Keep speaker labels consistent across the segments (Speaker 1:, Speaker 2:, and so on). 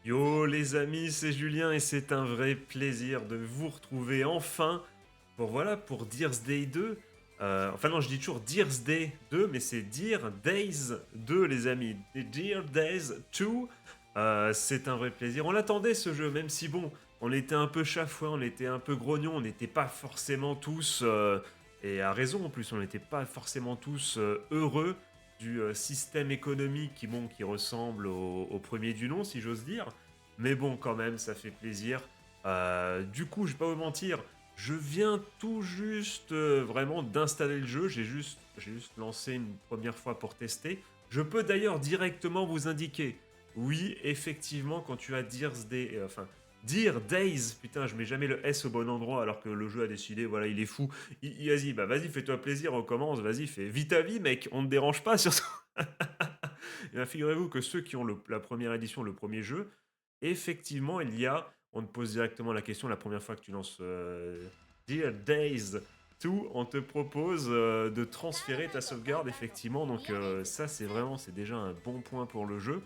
Speaker 1: Yo les amis, c'est Julien et c'est un vrai plaisir de vous retrouver enfin pour Dear's Day 2. Enfin non, je dis toujours Dear's Day 2, mais c'est Dear Days 2 les amis. Dear Days 2, c'est un vrai plaisir. On l'attendait ce jeu, même si bon, on était un peu chafouin, on était un peu grognon, on n'était pas forcément tous, et à raison en plus, on n'était pas forcément tous heureux du système économique qui ressemble au premier du nom, si j'ose dire. Mais bon, quand même, ça fait plaisir. Du coup, je vais pas vous mentir, je viens tout juste vraiment d'installer le jeu. J'ai juste lancé une première fois pour tester. Je peux d'ailleurs directement vous indiquer. Oui, effectivement, quand tu as Dear Days, putain, je mets jamais le S au bon endroit alors que le jeu a décidé, voilà, il est fou. Vas-y, bah vas-y, fais-toi plaisir, on commence, vas-y, fais vite ta vie, mec, on ne dérange pas sur ça. Et bien, figurez-vous que ceux qui ont la première édition, le premier jeu, effectivement, on te pose directement la question la première fois que tu lances Dear Days 2, on te propose de transférer ta sauvegarde, effectivement. Donc ça, c'est déjà un bon point pour le jeu.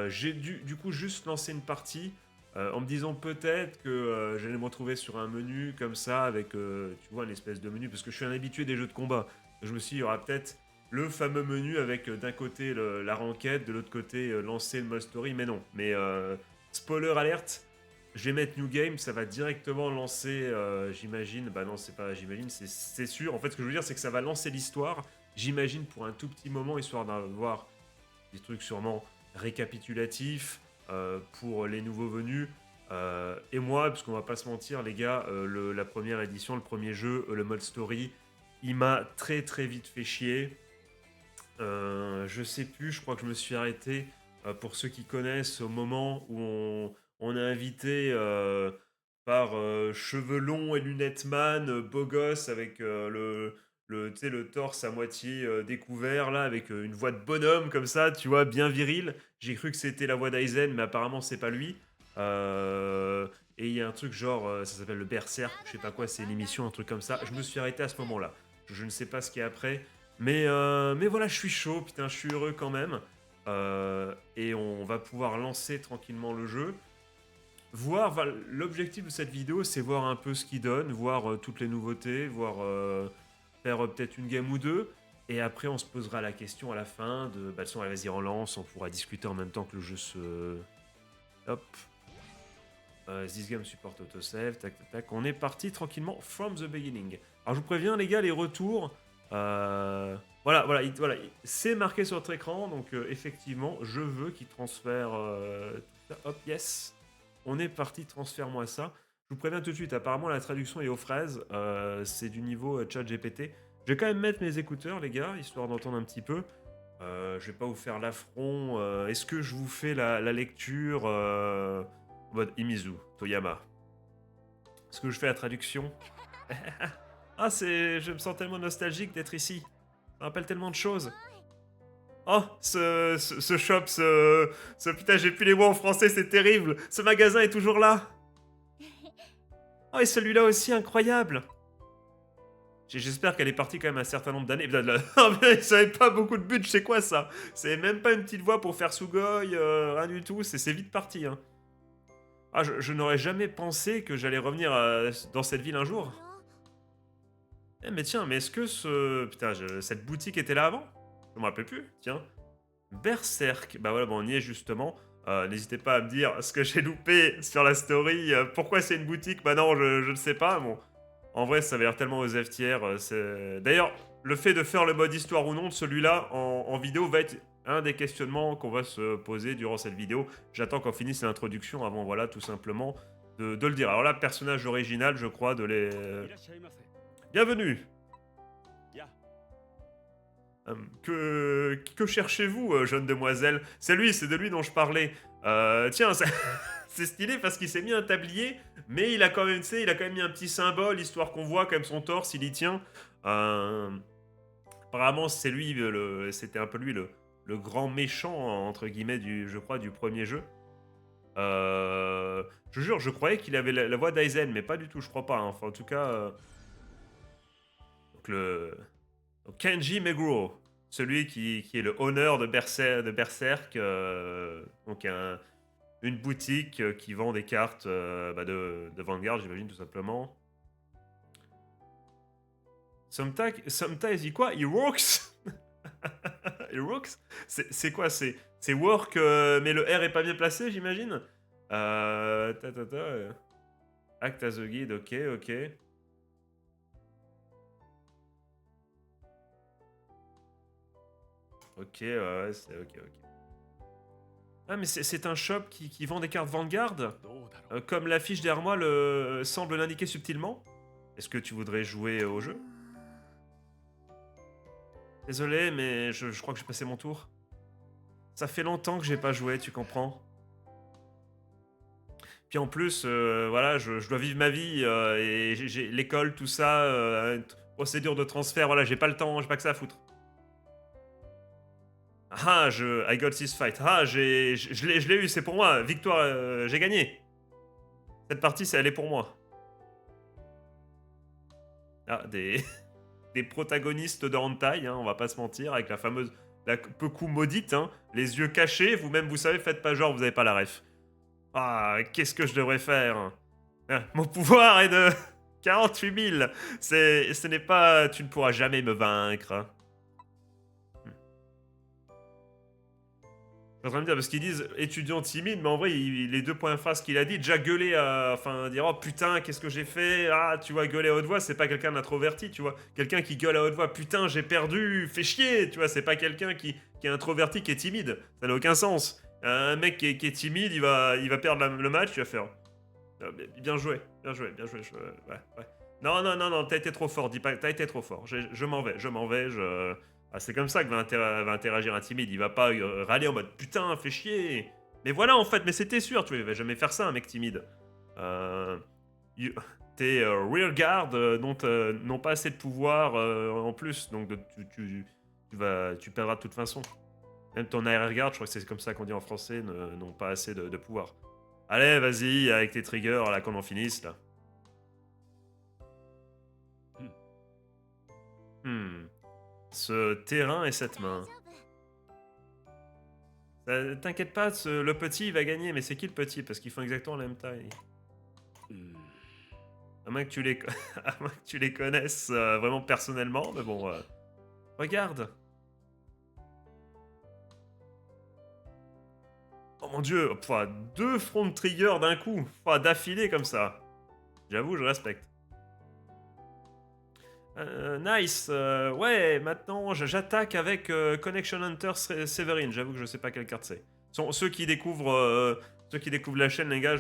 Speaker 1: J'ai du coup juste lancé une partie en me disant peut-être que j'allais me retrouver sur un menu comme ça avec, tu vois, une espèce de menu, parce que je suis un habitué des jeux de combat. Je me suis dit, il y aura peut-être le fameux menu avec d'un côté la ranked, de l'autre côté lancer le mode story, mais non. Mais spoiler alerte, je vais mettre New Game, ça va directement lancer, j'imagine, bah non c'est pas j'imagine, c'est sûr. En fait ce que je veux dire c'est que ça va lancer l'histoire, j'imagine pour un tout petit moment, histoire d'avoir des trucs sûrement récapitulatifs pour les nouveaux venus. Et moi, parce qu'on va pas se mentir les gars, la première édition, le premier jeu, le mode story, il m'a très très vite fait chier. Je sais plus, je crois que je me suis arrêté, pour ceux qui connaissent, au moment où on a invité par cheveux longs et lunettes man, beau gosse avec tu sais, le torse à moitié découvert, là, avec une voix de bonhomme comme ça, tu vois, bien viril. J'ai cru que c'était la voix d'Aizen, mais apparemment c'est pas lui. Euh, et il y a un truc genre, ça s'appelle le Berserk, je sais pas quoi, c'est une émission, un truc comme ça. Je me suis arrêté à ce moment-là. Je ne sais pas ce qu'il y a après. Mais voilà, je suis chaud, putain, je suis heureux quand même. Et on va pouvoir lancer tranquillement le jeu. L'objectif de cette vidéo, c'est voir un peu ce qu'il donne, voir toutes les nouveautés, voir faire peut-être une game ou deux. Et après, on se posera la question à la fin de, bah, de toute façon, allez, vas-y, relance, on pourra discuter en même temps que le jeu se. Hop. This game support autosave, tac tac tac. On est parti tranquillement from the beginning. Alors je vous préviens les gars, les retours, voilà, c'est marqué sur votre écran, donc effectivement, je veux qu'il transfère tout ça. Hop, yes. On est parti, transfère-moi ça. Je vous préviens tout de suite, apparemment la traduction est aux fraises, c'est du niveau chat GPT. Je vais quand même mettre mes écouteurs les gars, histoire d'entendre un petit peu. Je vais pas vous faire l'affront. Est-ce que je vous fais la lecture en mode Imizu, Toyama? Est-ce que je fais la traduction? Ah, je me sens tellement nostalgique d'être ici. Ça me rappelle tellement de choses. Oh, ce shop, putain, j'ai plus les mots en français, c'est terrible. Ce magasin est toujours là. Oh, et celui-là aussi, incroyable. J'espère qu'elle est partie quand même un certain nombre d'années. Oh, mais ça avait pas beaucoup de but, c'est quoi ça? C'est même pas une petite voix pour faire Sugoi, rien du tout, c'est vite parti. Hein. Ah, je n'aurais jamais pensé que j'allais revenir dans cette ville un jour. Eh, mais tiens, mais est-ce que putain, cette boutique était là avant? Je me rappelle plus, tiens. Berserk, bah voilà, bon, on y est justement. N'hésitez pas à me dire ce que j'ai loupé sur la story. Pourquoi c'est une boutique? Bah non, je ne sais pas. Bon, en vrai, ça avait l'air tellement aux FTR. D'ailleurs, le fait de faire le mode histoire ou non de celui-là en vidéo va être un des questionnements qu'on va se poser durant cette vidéo. J'attends qu'on finisse l'introduction avant, voilà, tout simplement, de le dire. Alors là, personnage original, je crois, de les... Bienvenue. Que cherchez-vous, jeune demoiselle? C'est de lui dont je parlais. Tiens, c'est stylé parce qu'il s'est mis un tablier, mais il a quand même, tu sais, il a quand même mis un petit symbole, histoire qu'on voit quand même son torse, il y tient. Euh, Apparemment, c'est lui, c'était un peu lui le grand méchant, entre guillemets, je crois, du premier jeu. Je jure, je croyais qu'il avait la voix d'Aizen, mais pas du tout, je crois pas. Hein. Enfin, en tout cas, donc donc Kenji Meguro, celui qui est le honneur de Berserk, donc une boutique qui vend des cartes bah, de Vanguard, j'imagine, tout simplement. Sometimes, il quoi? It works? It works? C'est quoi? C'est work, mais le R est pas bien placé, j'imagine? Act as a guide, ok, ok. Ok, ouais, c'est ok, ok. Ah, mais c'est un shop qui vend des cartes Vanguard? Comme l'affiche derrière moi semble l'indiquer subtilement? Est-ce que tu voudrais jouer au jeu? Désolé, mais je crois que j'ai passé mon tour. Ça fait longtemps que j'ai pas joué, tu comprends? Puis en plus, voilà, je dois vivre ma vie, et j'ai l'école, tout ça, procédure de transfert, voilà, j'ai pas le temps, j'ai pas que ça à foutre. Ah, I got this fight. Ah, je l'ai eu, c'est pour moi. Victoire, j'ai gagné. Cette partie, elle est pour moi. Ah, des protagonistes de hentai, hein, on va pas se mentir, avec la fameuse, la Peku maudite, hein, les yeux cachés, vous-même vous savez, faites pas genre, vous avez pas la ref. Ah, qu'est-ce que je devrais faire? Ah, mon pouvoir est de 48 000. Ce n'est pas, tu ne pourras jamais me vaincre. Je suis en train de dire, parce qu'ils disent étudiant timide, mais en vrai, les deux points phrases qu'il a dit, déjà gueuler, enfin, dire oh putain, qu'est-ce que j'ai fait? Ah, tu vois, gueuler à haute voix, c'est pas quelqu'un d'introverti, tu vois. Quelqu'un qui gueule à haute voix, putain, j'ai perdu, fais chier, tu vois, c'est pas quelqu'un qui est introverti, qui est timide. Ça n'a aucun sens. Un mec qui est timide, il va perdre le match, tu vas faire. Bien joué, bien joué, bien joué. Ouais, ouais. Non, non, non, non, t'as été trop fort, dis pas, t'as été trop fort. Je m'en vais, je m'en vais, je. Ah, c'est comme ça que va interagir un timide. Il va pas râler en mode putain, fais chier. Mais voilà, en fait, mais c'était sûr, tu vois, il va jamais faire ça, un mec timide. Euh, you- Tes rear guard n'ont pas assez de pouvoir en plus, donc tu perdras de toute façon. Même ton arrière guard, je crois que c'est comme ça qu'on dit en français, n'ont pas assez de pouvoir. Allez, vas-y, avec tes triggers, là, qu'on en finisse, là. Hmm. Ce terrain et cette main. T'inquiète pas, le petit, il va gagner, mais c'est qui le petit? Parce qu'ils font exactement la même taille. À moins que tu les, à moins que tu les connaisses vraiment personnellement, mais bon. Regarde. Oh mon dieu, enfin, deux front trigger d'un coup, enfin, d'affilée comme ça. J'avoue, je respecte. Nice. Ouais, maintenant j'attaque avec Connection Hunter Severin. J'avoue que je sais pas quelle carte c'est. Ceux qui découvrent la chaîne, les gars,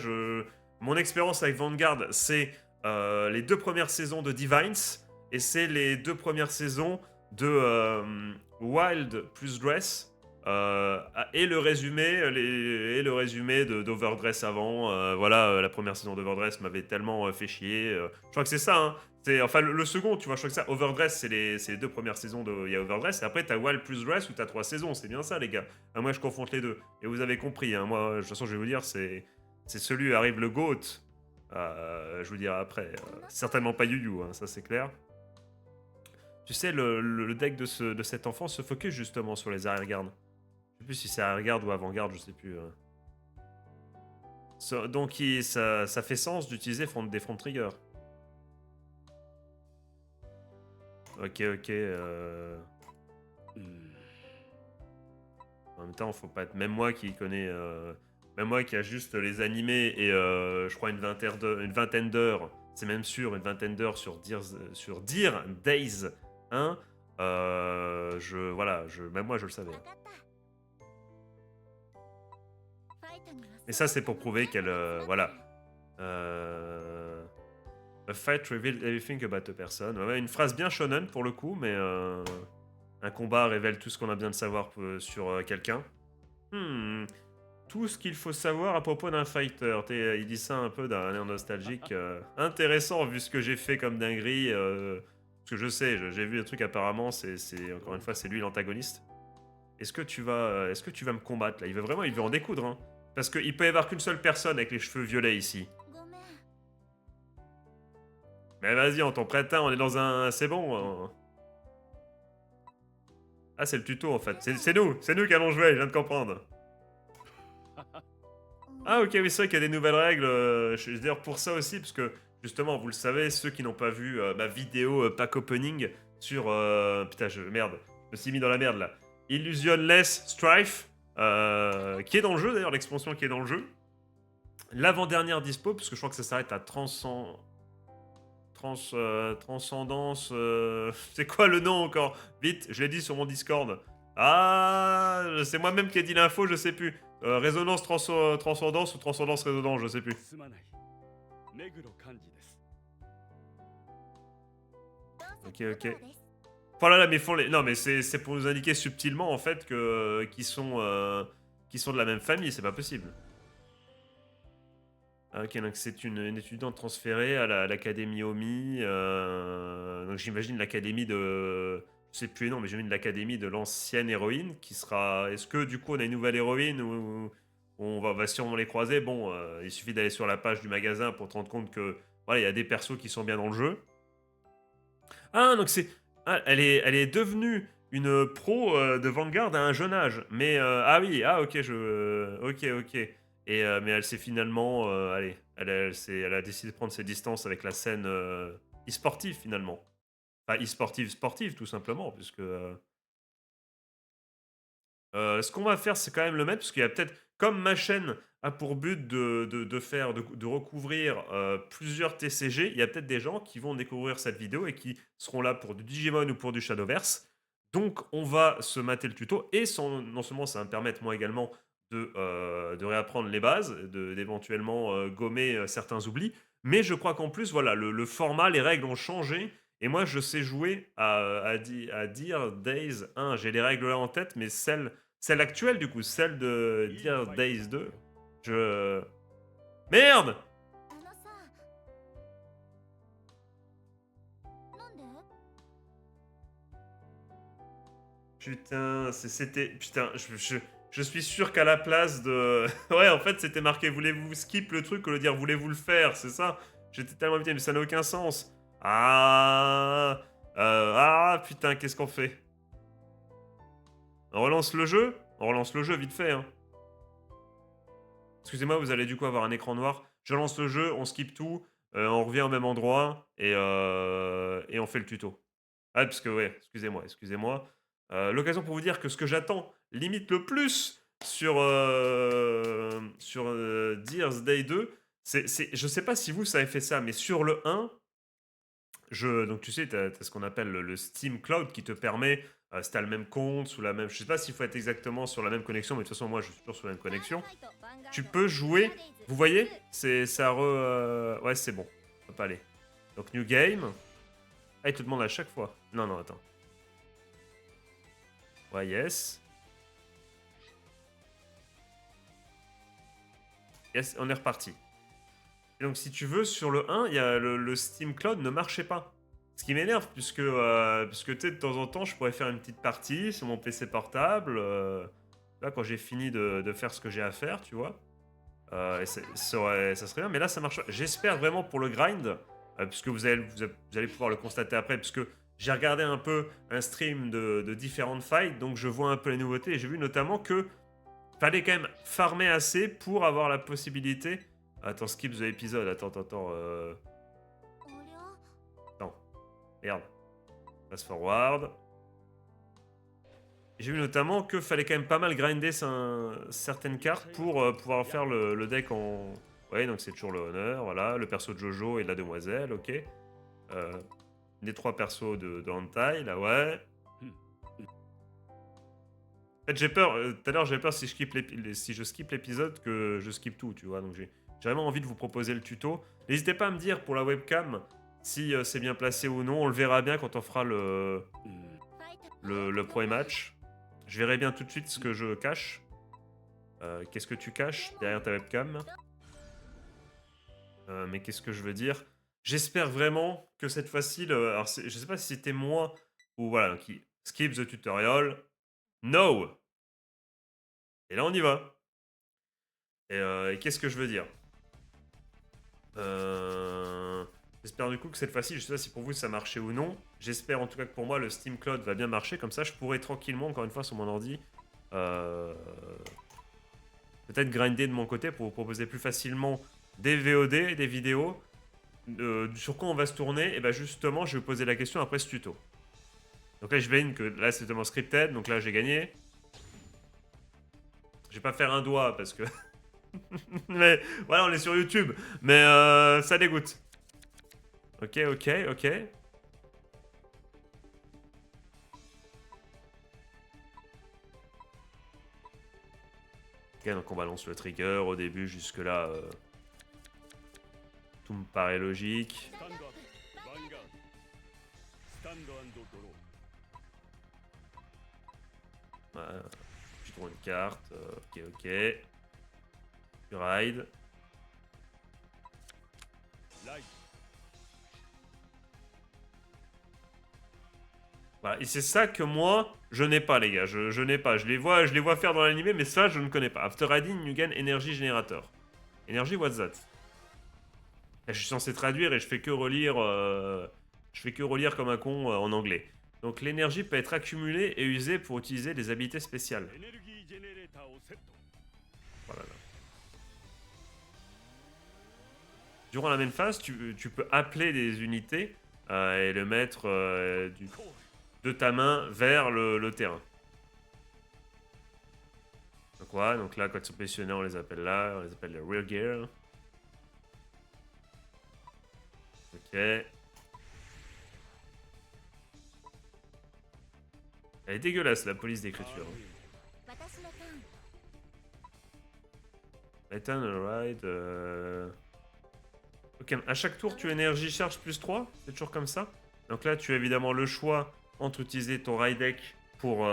Speaker 1: mon expérience avec Vanguard, c'est les deux premières saisons de Divines et c'est les deux premières saisons de Wild plus Dress. Et le résumé d'Overdress avant. Voilà, la première saison d'Overdress m'avait tellement fait chier. Je crois que c'est ça, hein. Enfin, le second, tu vois, je crois que ça, Overdress, c'est les deux premières saisons de. Il y a Overdress, et après, t'as Wild plus Dress où t'as trois saisons. C'est bien ça, les gars. Moi, je confonds les deux. Et vous avez compris, hein. Moi, de toute façon, je vais vous dire, c'est celui où arrive le GOAT. Je vous dirai après. Certainement pas Yu-Yu, hein, ça c'est clair. Tu sais, le deck de cet enfant se focus justement sur les arrière-gardes. Je sais plus si c'est arrière-garde ou avant-garde, je sais plus. Donc, ça fait sens d'utiliser des front triggers. Ok, ok. En même temps, faut pas être. Même moi qui connais. Même moi qui a juste les animés et je crois une vingtaine d'heures, c'est même sûr, une vingtaine d'heures sur Dear Days 1. Voilà, même moi je le savais. Et ça, c'est pour prouver qu'elle. Voilà. A fight revealed everything about a person. Ouais, une phrase bien shonen pour le coup, mais un combat révèle tout ce qu'on a besoin de savoir sur quelqu'un. Tout ce qu'il faut savoir à propos d'un fighter. Il dit ça un peu d'un air nostalgique. Intéressant vu ce que j'ai fait comme dinguerie. Parce que je sais, j'ai vu des trucs apparemment, encore une fois, c'est lui l'antagoniste. Est-ce que tu vas me combattre là? Il veut en découdre, hein. Parce qu'il peut y avoir qu'une seule personne avec les cheveux violets ici. Mais vas-y, on t'en prête un, on est dans un. C'est bon. Ah, c'est le tuto en fait. C'est nous qui allons jouer, je viens de comprendre. Ah ok, oui, c'est vrai qu'il y a des nouvelles règles. Je veux dire pour ça aussi, parce que justement, vous le savez, ceux qui n'ont pas vu ma vidéo pack opening sur... putain, merde, je me suis mis dans la merde là. Illusionless Strife, qui est dans le jeu d'ailleurs, l'expansion qui est dans le jeu. L'avant-dernière dispo, parce que je crois que ça s'arrête à Transcendance... c'est quoi le nom encore? Vite, je l'ai dit sur mon Discord. Ah, c'est moi-même qui ai dit l'info, je sais plus. Résonance transcendance ou transcendance résonance, je sais plus. Ok, ok. Voilà, là, mais font les... Non, mais c'est pour nous indiquer subtilement, en fait, que qu'ils sont de la même famille, c'est pas possible. Ah, ok, donc c'est une étudiante transférée à l'académie Omi. Donc j'imagine l'académie de... Je sais plus les noms, mais j'imagine l'académie de l'ancienne héroïne qui sera... Est-ce que du coup on a une nouvelle héroïne ou on va sûrement les croiser? Bon, il suffit d'aller sur la page du magasin pour te rendre compte que voilà, il y a des persos qui sont bien dans le jeu. Ah, donc c'est... Ah, elle est devenue une pro de Vanguard à un jeune âge. Mais... ah oui, ah ok, ok, ok. Et, mais elle s'est finalement... allez, elle a décidé de prendre ses distances avec la scène e-sportive finalement. Enfin, e-sportive, sportive tout simplement, puisque... ce qu'on va faire, c'est quand même le mettre, parce qu'il y a peut-être... Comme ma chaîne a pour but de recouvrir plusieurs TCG, il y a peut-être des gens qui vont découvrir cette vidéo et qui seront là pour du Digimon ou pour du Shadowverse. Donc, on va se mater le tuto, et non seulement ça va me permettre, moi également, de réapprendre les bases, d'éventuellement gommer certains oublis, mais je crois qu'en plus, voilà, le format, les règles ont changé, et moi, je sais jouer à Dear Days 1. J'ai les règles là en tête, mais celle actuelle, du coup, celle de Dear Days 2, je... Merde! Putain, c'était... Putain, je suis sûr qu'à la place de... Ouais, en fait, c'était marqué « Voulez-vous skip le truc ?» au lieu de dire « Voulez-vous le faire ?» C'est ça? J'étais tellement vite, mais ça n'a aucun sens. Ah... putain, qu'est-ce qu'on fait? On relance le jeu? On relance le jeu vite fait, hein. Excusez-moi, vous allez du coup avoir un écran noir. Je lance le jeu, on skip tout, on revient au même endroit, et on fait le tuto. Ah, parce que, ouais, excusez-moi. L'occasion pour vous dire que ce que j'attends, limite le plus sur Dear's Day 2, je sais pas si vous, ça avez fait ça, mais sur le 1, donc tu sais, tu as ce qu'on appelle le Steam Cloud qui te permet, si tu as le même compte, sous la même... Je sais pas s'il faut être exactement sur la même connexion, mais de toute façon, moi, je suis toujours sur la même connexion. Tu peux jouer... Vous voyez? Ouais, c'est bon. Ça peut pas aller. Donc, New Game. Ah, il te demande à chaque fois. Non, non, attends. Ouais, yes. Yes, on est reparti. Et donc, si tu veux, sur le 1, le Steam Cloud ne marchait pas. Ce qui m'énerve, puisque tu sais, de temps en temps, je pourrais faire une petite partie sur mon PC portable. Là, quand j'ai fini de faire ce que j'ai à faire, tu vois. Et ça serait bien, mais là, ça marche pas. J'espère vraiment pour le grind, puisque vous allez pouvoir le constater après, puisque j'ai regardé un peu un stream de différentes fights, donc je vois un peu les nouveautés, et j'ai vu notamment que fallait quand même farmer assez pour avoir la possibilité... Attends, skip the episode, attends. Attends, merde. Fast forward. J'ai vu notamment que fallait quand même pas mal grinder certaines cartes pour pouvoir faire le deck en... Ouais, donc c'est toujours le honneur, voilà. Le perso de Jojo et de la demoiselle, ok. Les 3 persos de Hentai, là, ouais. En fait, j'ai peur, tout à l'heure j'avais peur si je skip l'épisode que je skip tout, tu vois. Donc j'ai vraiment envie de vous proposer le tuto. N'hésitez pas à me dire pour la webcam si c'est bien placé ou non. On le verra bien quand on fera le premier match. Je verrai bien tout de suite ce que je cache. Qu'est-ce que tu caches derrière ta webcam? Mais qu'est-ce que je veux dire? J'espère vraiment que cette fois-ci, alors je sais pas si c'était moi ou voilà, qui skip the tutorial. No! Et là on y va. Et qu'est-ce que je veux dire? J'espère du coup que cette fois-ci, je sais pas si pour vous ça marchait ou non. J'espère en tout cas que pour moi le Steam Cloud va bien marcher. Comme ça, je pourrai tranquillement, encore une fois, sur mon ordi, peut-être grinder de mon côté pour vous proposer plus facilement des VOD, des vidéos. Sur quoi on va se tourner? Et bah justement, je vais vous poser la question après ce tuto. Donc là, je valide que là, c'est totalement scripted. Donc là, j'ai gagné. Je vais pas faire un doigt parce que... Mais voilà, on est sur YouTube. Mais ça dégoûte. Ok, ok, ok. Ok, donc on balance le trigger au début, jusque-là, tout me paraît logique. Voilà. Tu tournes une carte, ok, ok. Tu ride. Voilà, et c'est ça que moi, je n'ai pas, les gars. Je n'ai pas. Je les vois faire dans l'animé, mais ça, je ne connais pas. After riding, you gain energy generator. Energy, what's that? Là, je suis censé traduire et je fais que relire. Je fais que relire comme un con en anglais. Donc l'énergie peut être accumulée et usée pour utiliser des habilités spéciales. Voilà. Durant la même phase, tu peux appeler des unités et le mettre de ta main vers le terrain. Donc voilà, donc là, quand ils sont positionnés, on les appelle là, on les appelle les rear gear. Ok. Elle est dégueulasse, la police d'écriture. Ethan ride. Ok, à chaque tour, tu énergie charge plus 3. C'est toujours comme ça. Donc là, tu as évidemment le choix entre utiliser ton ride deck pour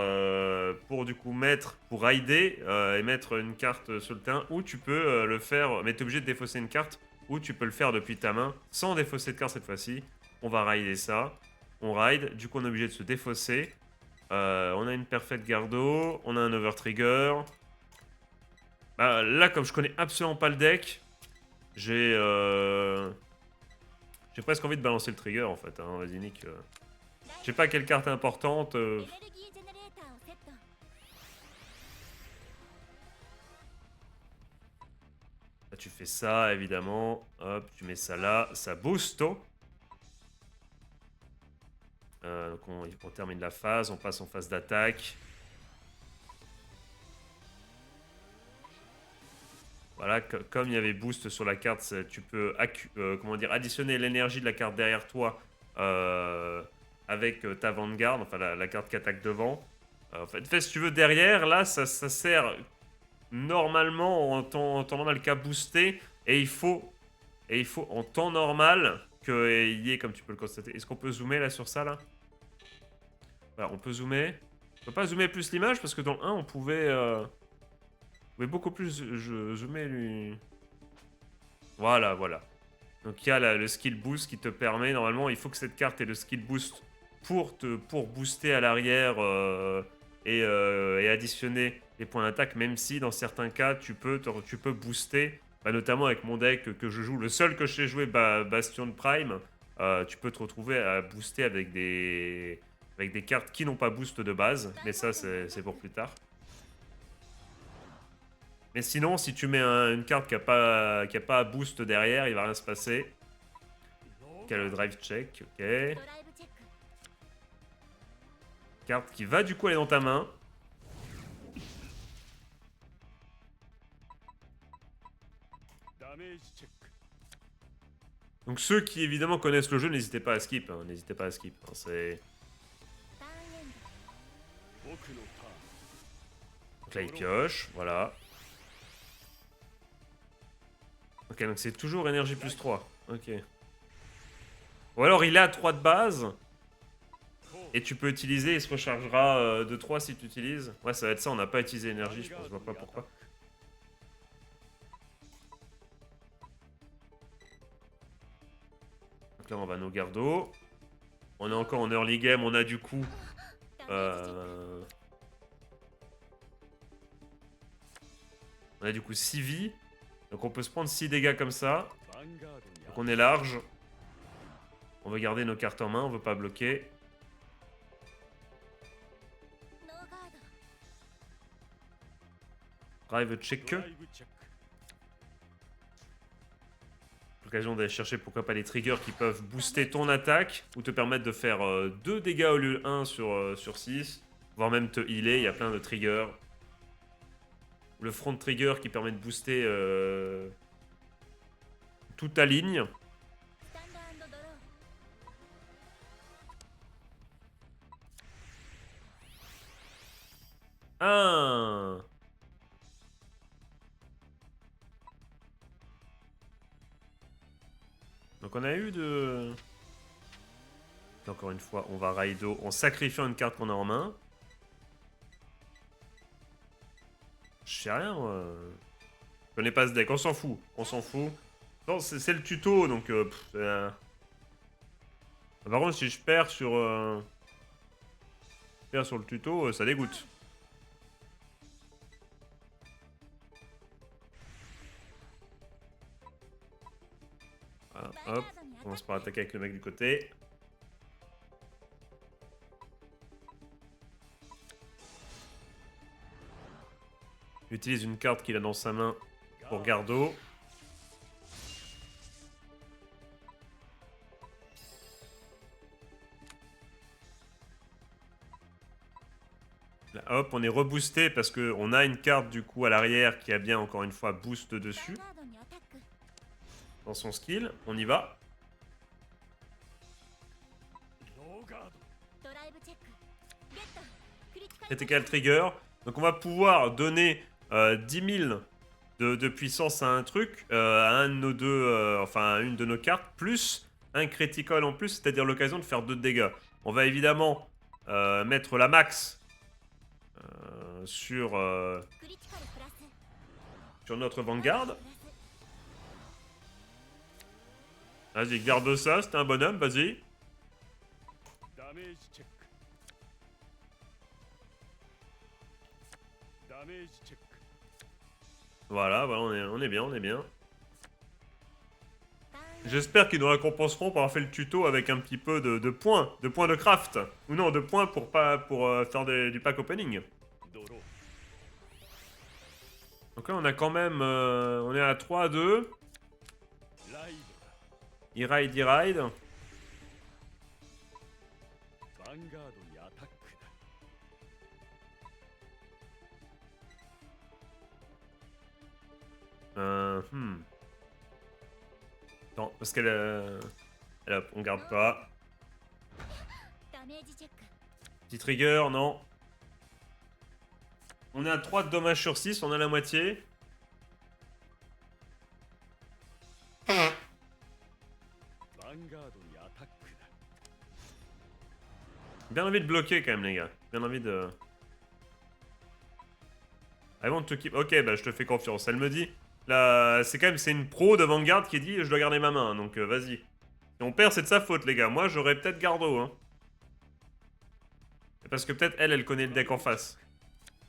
Speaker 1: du coup mettre, pour rider et mettre une carte sur le terrain, ou tu peux le faire, mais tu es obligé de défausser une carte, ou tu peux le faire depuis ta main, sans défausser de carte cette fois-ci. On va rider ça. On ride, du coup on est obligé de se défausser. On a une Perfect Gardo, on a un Overtrigger. Bah, là, comme je connais absolument pas le deck, j'ai presque envie de balancer le trigger en fait. Hein. Vas-y, Nick. Je sais pas quelle carte est importante. Là, tu fais ça, évidemment. Hop, tu mets ça là. Ça booste. Donc on termine la phase. On passe en phase d'attaque. Voilà, comme il y avait boost sur la carte, tu peux comment dire, additionner l'énergie de la carte derrière toi avec ta Vanguard, enfin la carte qui attaque devant. En fait, si tu veux, derrière, là, ça sert normalement en temps normal qu'à booster. Et il faut en temps normal qu'il y ait, comme tu peux le constater. Est-ce qu'on peut zoomer là sur ça là? Voilà, on peut zoomer. On peut pas zoomer plus l'image parce que dans le 1, on pouvait beaucoup plus zoomer lui. Voilà, voilà. Donc il y a le skill boost qui te permet, normalement, il faut que cette carte ait le skill boost pour booster à l'arrière et additionner les points d'attaque, même si dans certains cas, tu peux booster, bah, notamment avec mon deck que je joue, le seul que je sais jouer, Bastion Prime, tu peux te retrouver à booster avec des cartes qui n'ont pas boost de base, mais ça c'est pour plus tard. Mais sinon, si tu mets une carte qui a pas boost derrière, il va rien se passer. Qui a le drive check, ok. Carte qui va du coup aller dans ta main. Donc ceux qui évidemment connaissent le jeu, n'hésitez pas à skip. Hein, n'hésitez pas à skip. Hein, c'est... Donc là il pioche, voilà. Ok, donc c'est toujours énergie plus 3. Ok. Ou alors il est à 3 de base. Et tu peux utiliser, il se rechargera de 3 si tu utilises. Ouais, ça va être ça, on n'a pas utilisé énergie, je pense, je vois pas pourquoi. Donc là, on va nos gardos. On est encore en early game, on a du coup... On a du coup 6 vies. Donc on peut se prendre 6 dégâts comme ça. Donc on est large. On veut garder nos cartes en main, on veut pas bloquer. Drive check. L'occasion d'aller chercher pourquoi pas les triggers qui peuvent booster ton attaque ou te permettre de faire 2 dégâts au lieu de 1 sur 6, voire même te healer, il y a plein de triggers. Le front trigger qui permet de booster toute ta ligne. Ah. Donc on a eu de... Et encore une fois, on va Raido en sacrifiant une carte qu'on a en main. Je sais rien, je connais pas ce deck, on s'en fout, on s'en fout. Non, c'est le tuto, donc... Par contre, si je perds sur le tuto, ça dégoûte. Voilà, hop, on commence par attaquer avec le mec du côté. Il utilise une carte qu'il a dans sa main pour Gardo. Là, hop, on est reboosté parce qu'on a une carte du coup à l'arrière qui a bien encore une fois boost dessus. Dans son skill, on y va. Critical trigger. Donc on va pouvoir donner 10 000 de puissance à un truc, à un de nos deux, enfin à une de nos cartes, plus un critical en plus, c'est-à-dire l'occasion de faire 2 de dégâts. On va évidemment mettre la max sur notre Vanguard. Vas-y, garde ça, c'était un bonhomme, vas-y. Voilà, on est bien, on est bien. J'espère qu'ils nous récompenseront pour avoir fait le tuto avec un petit peu de points de craft. Ou non, de points pour faire du pack opening. Donc là, on a quand même... on est à 3-2. Il ride. Non, parce qu'elle... on garde pas. Petit trigger, non. On est à 3 de dommages sur 6, on a la moitié. Bien envie de bloquer quand même, les gars. Bien envie de... I want to keep... Ok, bah je te fais confiance. Elle me dit... Là, c'est quand même... C'est une pro de Vanguard qui dit je dois garder ma main. Donc vas-y. Si on perd, c'est de sa faute, les gars. Moi, j'aurais peut-être Gardo, hein. Parce que peut-être elle connaît le deck en face.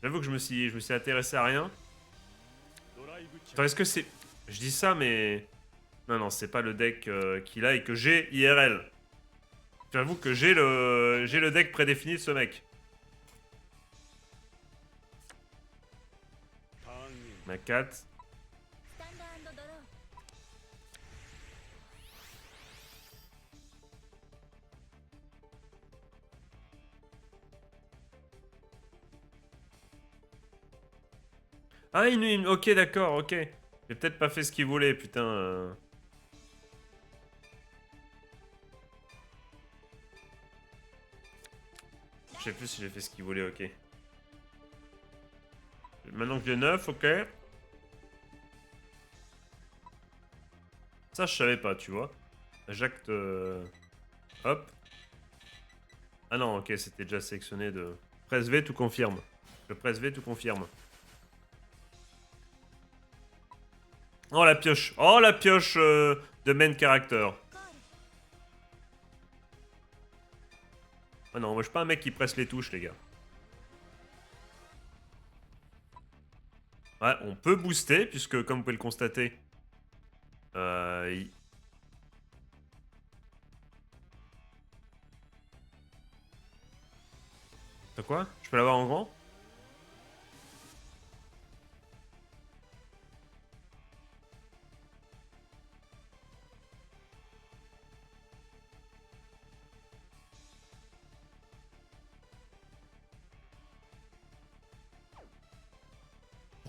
Speaker 1: J'avoue que je me suis intéressé à rien. Attends, est-ce que c'est... Je dis ça, mais... Non, c'est pas le deck qu'il a et que j'ai IRL. J'avoue que j'ai le deck prédéfini de ce mec. Ma 4. Ah, ok, d'accord, ok. J'ai peut-être pas fait ce qu'il voulait, putain. Je sais plus si j'ai fait ce qu'il voulait, ok. Maintenant que j'ai 9, ok. Ça, je savais pas, tu vois. J'acte... Hop. Ah non, ok, c'était déjà sélectionné de... Presse V, tout confirme. Je presse V, tout confirme. Oh, la pioche. Oh, la pioche de main character. Ah non, moi, je suis pas un mec qui presse les touches, les gars. Ouais, on peut booster, puisque, comme vous pouvez le constater... T'as quoi? Je peux l'avoir en grand?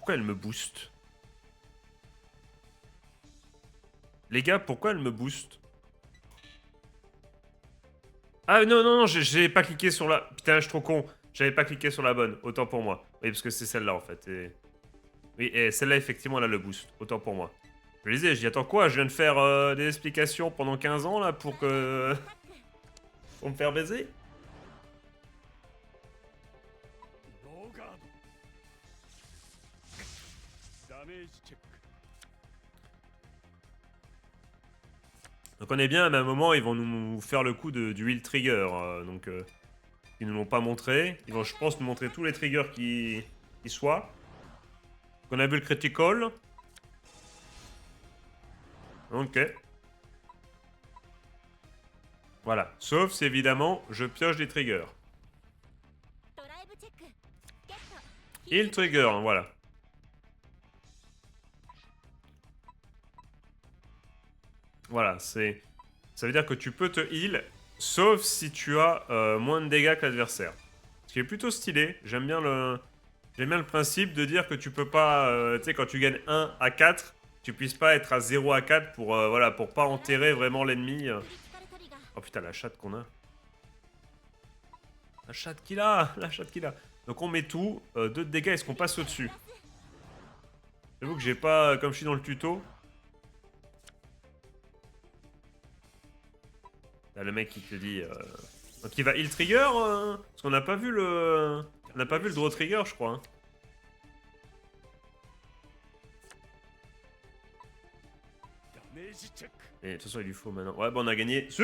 Speaker 1: Pourquoi elle me booste? Les gars, pourquoi elle me booste? Ah non, non, non, j'ai pas cliqué sur la... Putain, je suis trop con. J'avais pas cliqué sur la bonne. Autant pour moi. Oui, parce que c'est celle-là, en fait. Et... Oui, et celle-là, effectivement, elle a le boost. Autant pour moi. Je disais, je dis, attends quoi? Je viens de faire des explications pendant 15 ans, là, pour que... pour me faire baiser? Donc on est bien, mais à un moment, ils vont nous faire le coup du heal trigger. Ils ne l'ont pas montré. Ils vont, je pense, nous montrer tous les triggers qui soient. Donc on a vu le critical. Ok. Voilà. Sauf si, évidemment, je pioche des triggers. Heal trigger, hein, voilà. Voilà, c'est... Ça veut dire que tu peux te heal, sauf si tu as moins de dégâts que l'adversaire. Ce qui est plutôt stylé. J'aime bien le principe de dire que tu peux pas... tu sais, quand tu gagnes 1 à 4, tu puisses pas être à 0 à 4 pour, voilà, pour pas enterrer vraiment l'ennemi. Oh putain, la chatte qu'on a. La chatte qu'il a. La chatte qu'il a. Donc on met tout. 2 de dégâts, est-ce qu'on passe au-dessus? J'avoue que j'ai pas... Comme je suis dans le tuto... Là, le mec qui te dit... Donc il va heal trigger parce qu'on n'a pas vu le... On n'a pas vu le draw trigger, je crois. Hein. Et de toute façon, il lui faut maintenant... Ouais, bon, on a gagné. Si,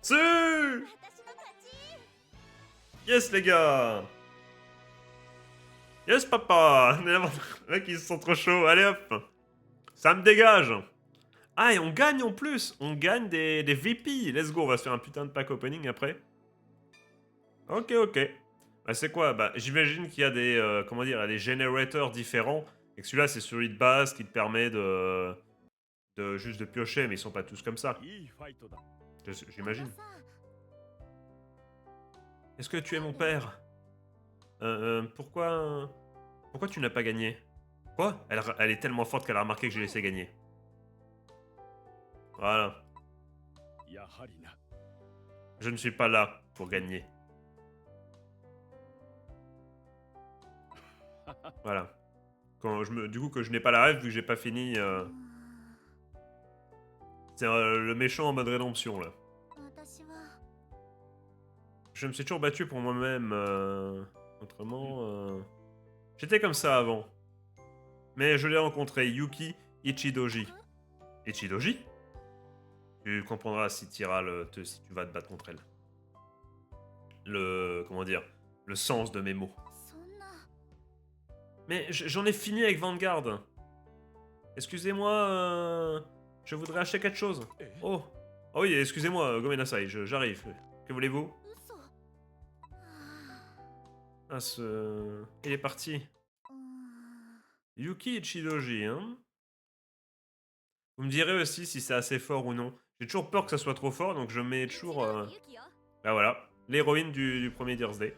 Speaker 1: si, yes, les gars. Yes, papa. Les mecs, ils sont trop chauds. Allez, hop. Ça me dégage. Ah, et on gagne en plus. On gagne des VP. Let's go, on va se faire un putain de pack opening après. Ok, ok. Bah, c'est quoi? Bah, j'imagine qu'il y a des... comment dire? Il y a des générateurs différents. Et que celui-là, c'est celui de base qui te permet de juste de piocher, mais ils sont pas tous comme ça. J'imagine. Est-ce que tu es mon père? Pourquoi... Pourquoi tu n'as pas gagné? Quoi? Elle est tellement forte qu'elle a remarqué que j'ai laissé gagner. Voilà. Je ne suis pas là pour gagner. Voilà. Du coup, que je n'ai pas la rêve, vu que j'ai pas fini... C'est le méchant en mode rédemption, là. Je me suis toujours battu pour moi-même. Autrement... J'étais comme ça avant. Mais je l'ai rencontré, Yuki Ichidoji. Ichidoji? Tu comprendras si tu vas te battre contre elle. Comment dire? Le sens de mes mots. Mais j'en ai fini avec Vanguard. Excusez-moi, je voudrais acheter quelque chose. Oh. Oh oui, excusez-moi, Gomenasai, j'arrive. Que voulez-vous? Ah, il est parti. Yuki Ichidoji, hein? Vous me direz aussi si c'est assez fort ou non. J'ai toujours peur que ça soit trop fort, donc je mets toujours... Bah voilà, l'héroïne du premier Death's Day.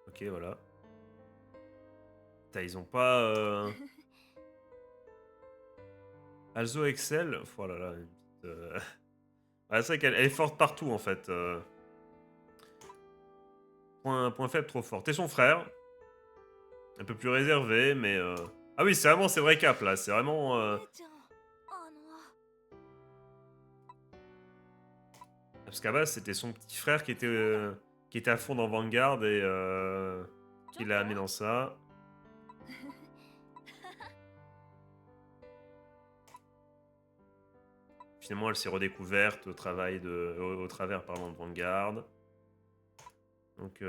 Speaker 1: Ok, voilà. Putain, ils ont pas... Alzo Excel. Oh là là, une petite... Ouais, c'est vrai qu'elle est forte partout, en fait. Point faible, trop fort. T'es son frère. Un peu plus réservé, mais... Ah oui, c'est vraiment ses vrais caps, là. C'est vraiment... Parce qu'à base, c'était son petit frère qui était à fond dans Vanguard et qui l'a amené dans ça. Finalement, elle s'est redécouverte au travers de Vanguard. Donc,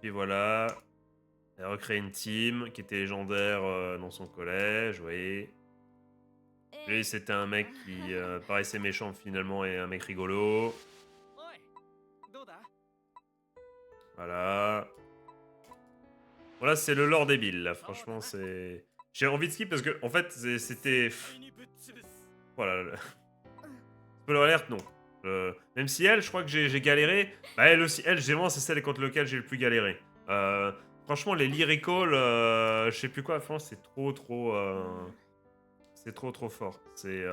Speaker 1: puis voilà. Elle a recréé une team qui était légendaire dans son collège, vous voyez. Lui, c'était un mec qui paraissait méchant finalement et un mec rigolo. Voilà. Voilà, c'est le lore débile, là. Franchement, c'est... J'ai envie de skip parce que, en fait, c'était... Voilà. Spoiler alert, non. Même si elle, je crois que j'ai galéré. Bah, elle aussi, elle, vraiment, c'est celle contre laquelle j'ai le plus galéré. Franchement, les lyrical, je sais plus quoi, franchement, c'est c'est trop fort. C'est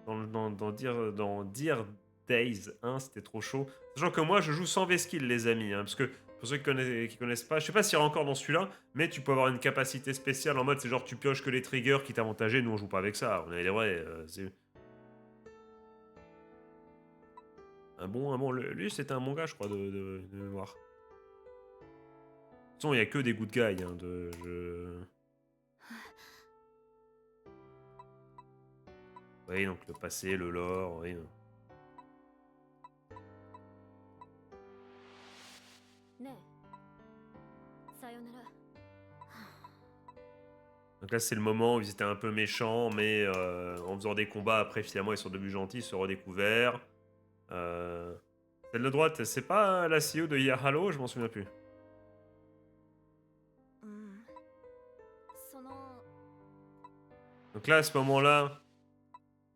Speaker 1: dans Dear Days 1, c'était trop chaud. Sachant que moi, je joue sans V-Skill, les amis, hein, parce que pour ceux qui connaissent pas, je sais pas s'il y a encore dans celui-là, mais tu peux avoir une capacité spéciale en mode, c'est genre tu pioches que les triggers qui t'avantageaient. Nous, on joue pas avec ça. On est les vrais. C'est lui, c'était un bon gars, je crois, de mémoire. De toute façon, il y a que des good guys. Hein, Oui, donc le passé, le lore, oui.
Speaker 2: ねえさよなら
Speaker 1: Donc là, c'est le moment où ils étaient un peu méchants, mais en faisant des combats, après, finalement, ils sont devenus gentils, ils se sont redécouverts. Celle de droite, c'est pas la CEO de Yahalo, je m'en souviens plus.
Speaker 2: うんその
Speaker 1: Donc là, à ce moment-là,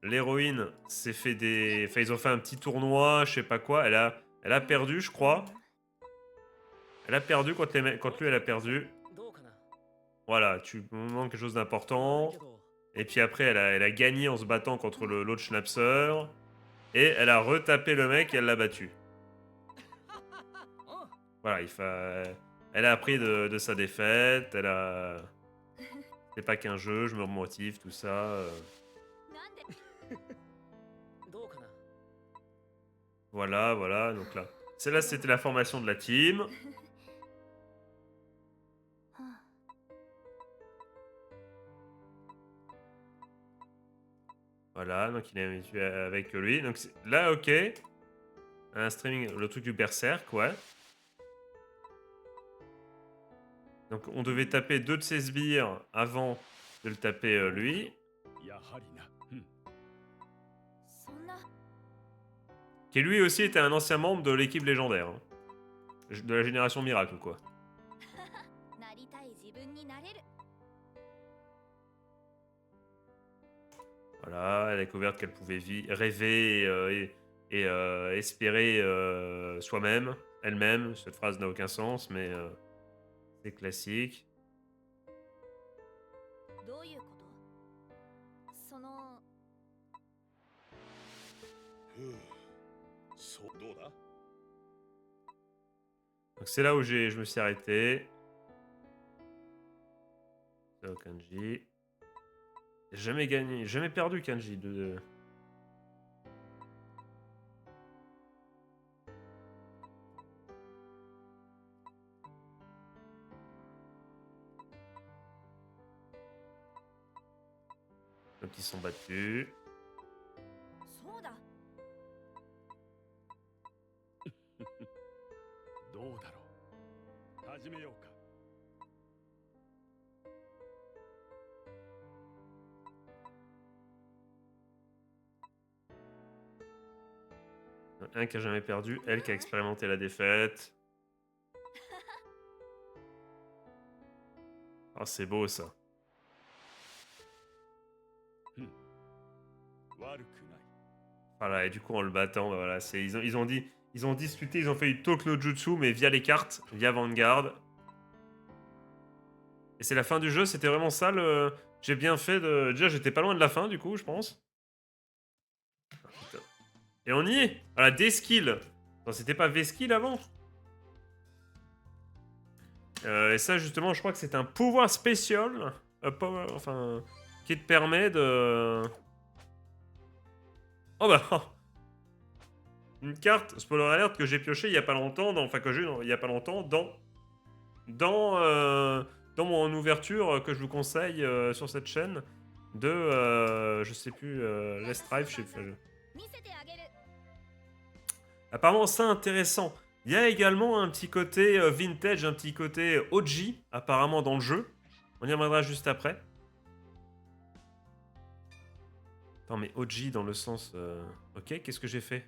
Speaker 1: l'héroïne s'est fait des... Enfin, ils ont fait un petit tournoi, je sais pas quoi. Elle a perdu, je crois. Elle a perdu contre lui, elle a perdu.
Speaker 3: どうかな
Speaker 1: Voilà, tu manques quelque chose d'important.
Speaker 3: けど
Speaker 1: Et puis après, elle a gagné en se battant contre l'autre Schnapser. Et elle a retapé le mec et elle l'a battu. Voilà, elle a appris de sa défaite. Elle a... C'est pas qu'un jeu, je me remotive, tout ça.
Speaker 2: なんで
Speaker 3: どうかな
Speaker 1: Voilà, donc là. Celle-là, c'était la formation de la team. Voilà, donc il est habitué avec lui. Donc là, ok. Un streaming, le truc du berserk, ouais. Donc on devait taper 2 de ses sbires avant de le taper lui.
Speaker 4: やはりな。うん。
Speaker 2: そんな
Speaker 1: Qui lui aussi était un ancien membre de l'équipe légendaire. Hein. De la génération miracle, quoi.
Speaker 2: なりたい自分になれる
Speaker 1: Voilà, elle a découvert qu'elle pouvait rêver et espérer soi-même, elle-même. Cette phrase n'a aucun sens, mais c'est classique.
Speaker 2: どういうことその
Speaker 4: ふう。そう、どうだ？
Speaker 1: Donc c'est là où je me suis arrêté. C'est au Kanji. J'ai jamais gagné, jamais perdu Kanji. Donc ils sont battus.
Speaker 2: そうだ
Speaker 4: どうだろう。始めようか。
Speaker 1: Un qui a jamais perdu, elle qui a expérimenté la défaite. Oh, c'est beau ça.
Speaker 4: 悪くない。
Speaker 1: Voilà, et du coup en le battant, bah voilà, ils ont discuté, ils ont fait du talk no jutsu, mais via les cartes, via Vanguard. Et c'est la fin du jeu, c'était vraiment ça le. J'ai bien fait de. Déjà, j'étais pas loin de la fin, du coup, je pense. Ah, putain. Et on y est. Voilà, des skills. Non, c'était pas V-skill avant. Et ça, justement, je crois que c'est un pouvoir spécial. Enfin. Qui te permet de. Oh bah. Une carte, spoiler alert, que j'ai pioché il y a pas longtemps. Enfin, que j'ai eu il y a pas longtemps dans mon ouverture que je vous conseille sur cette chaîne de. Je sais plus. Let's Drive, je sais plus.
Speaker 2: 見せてあげる
Speaker 1: Apparemment, c'est intéressant. Il y a également un petit côté vintage, un petit côté OG, apparemment, dans le jeu. On y reviendra juste après. Attends, mais OG dans le sens... Ok, qu'est-ce que j'ai fait?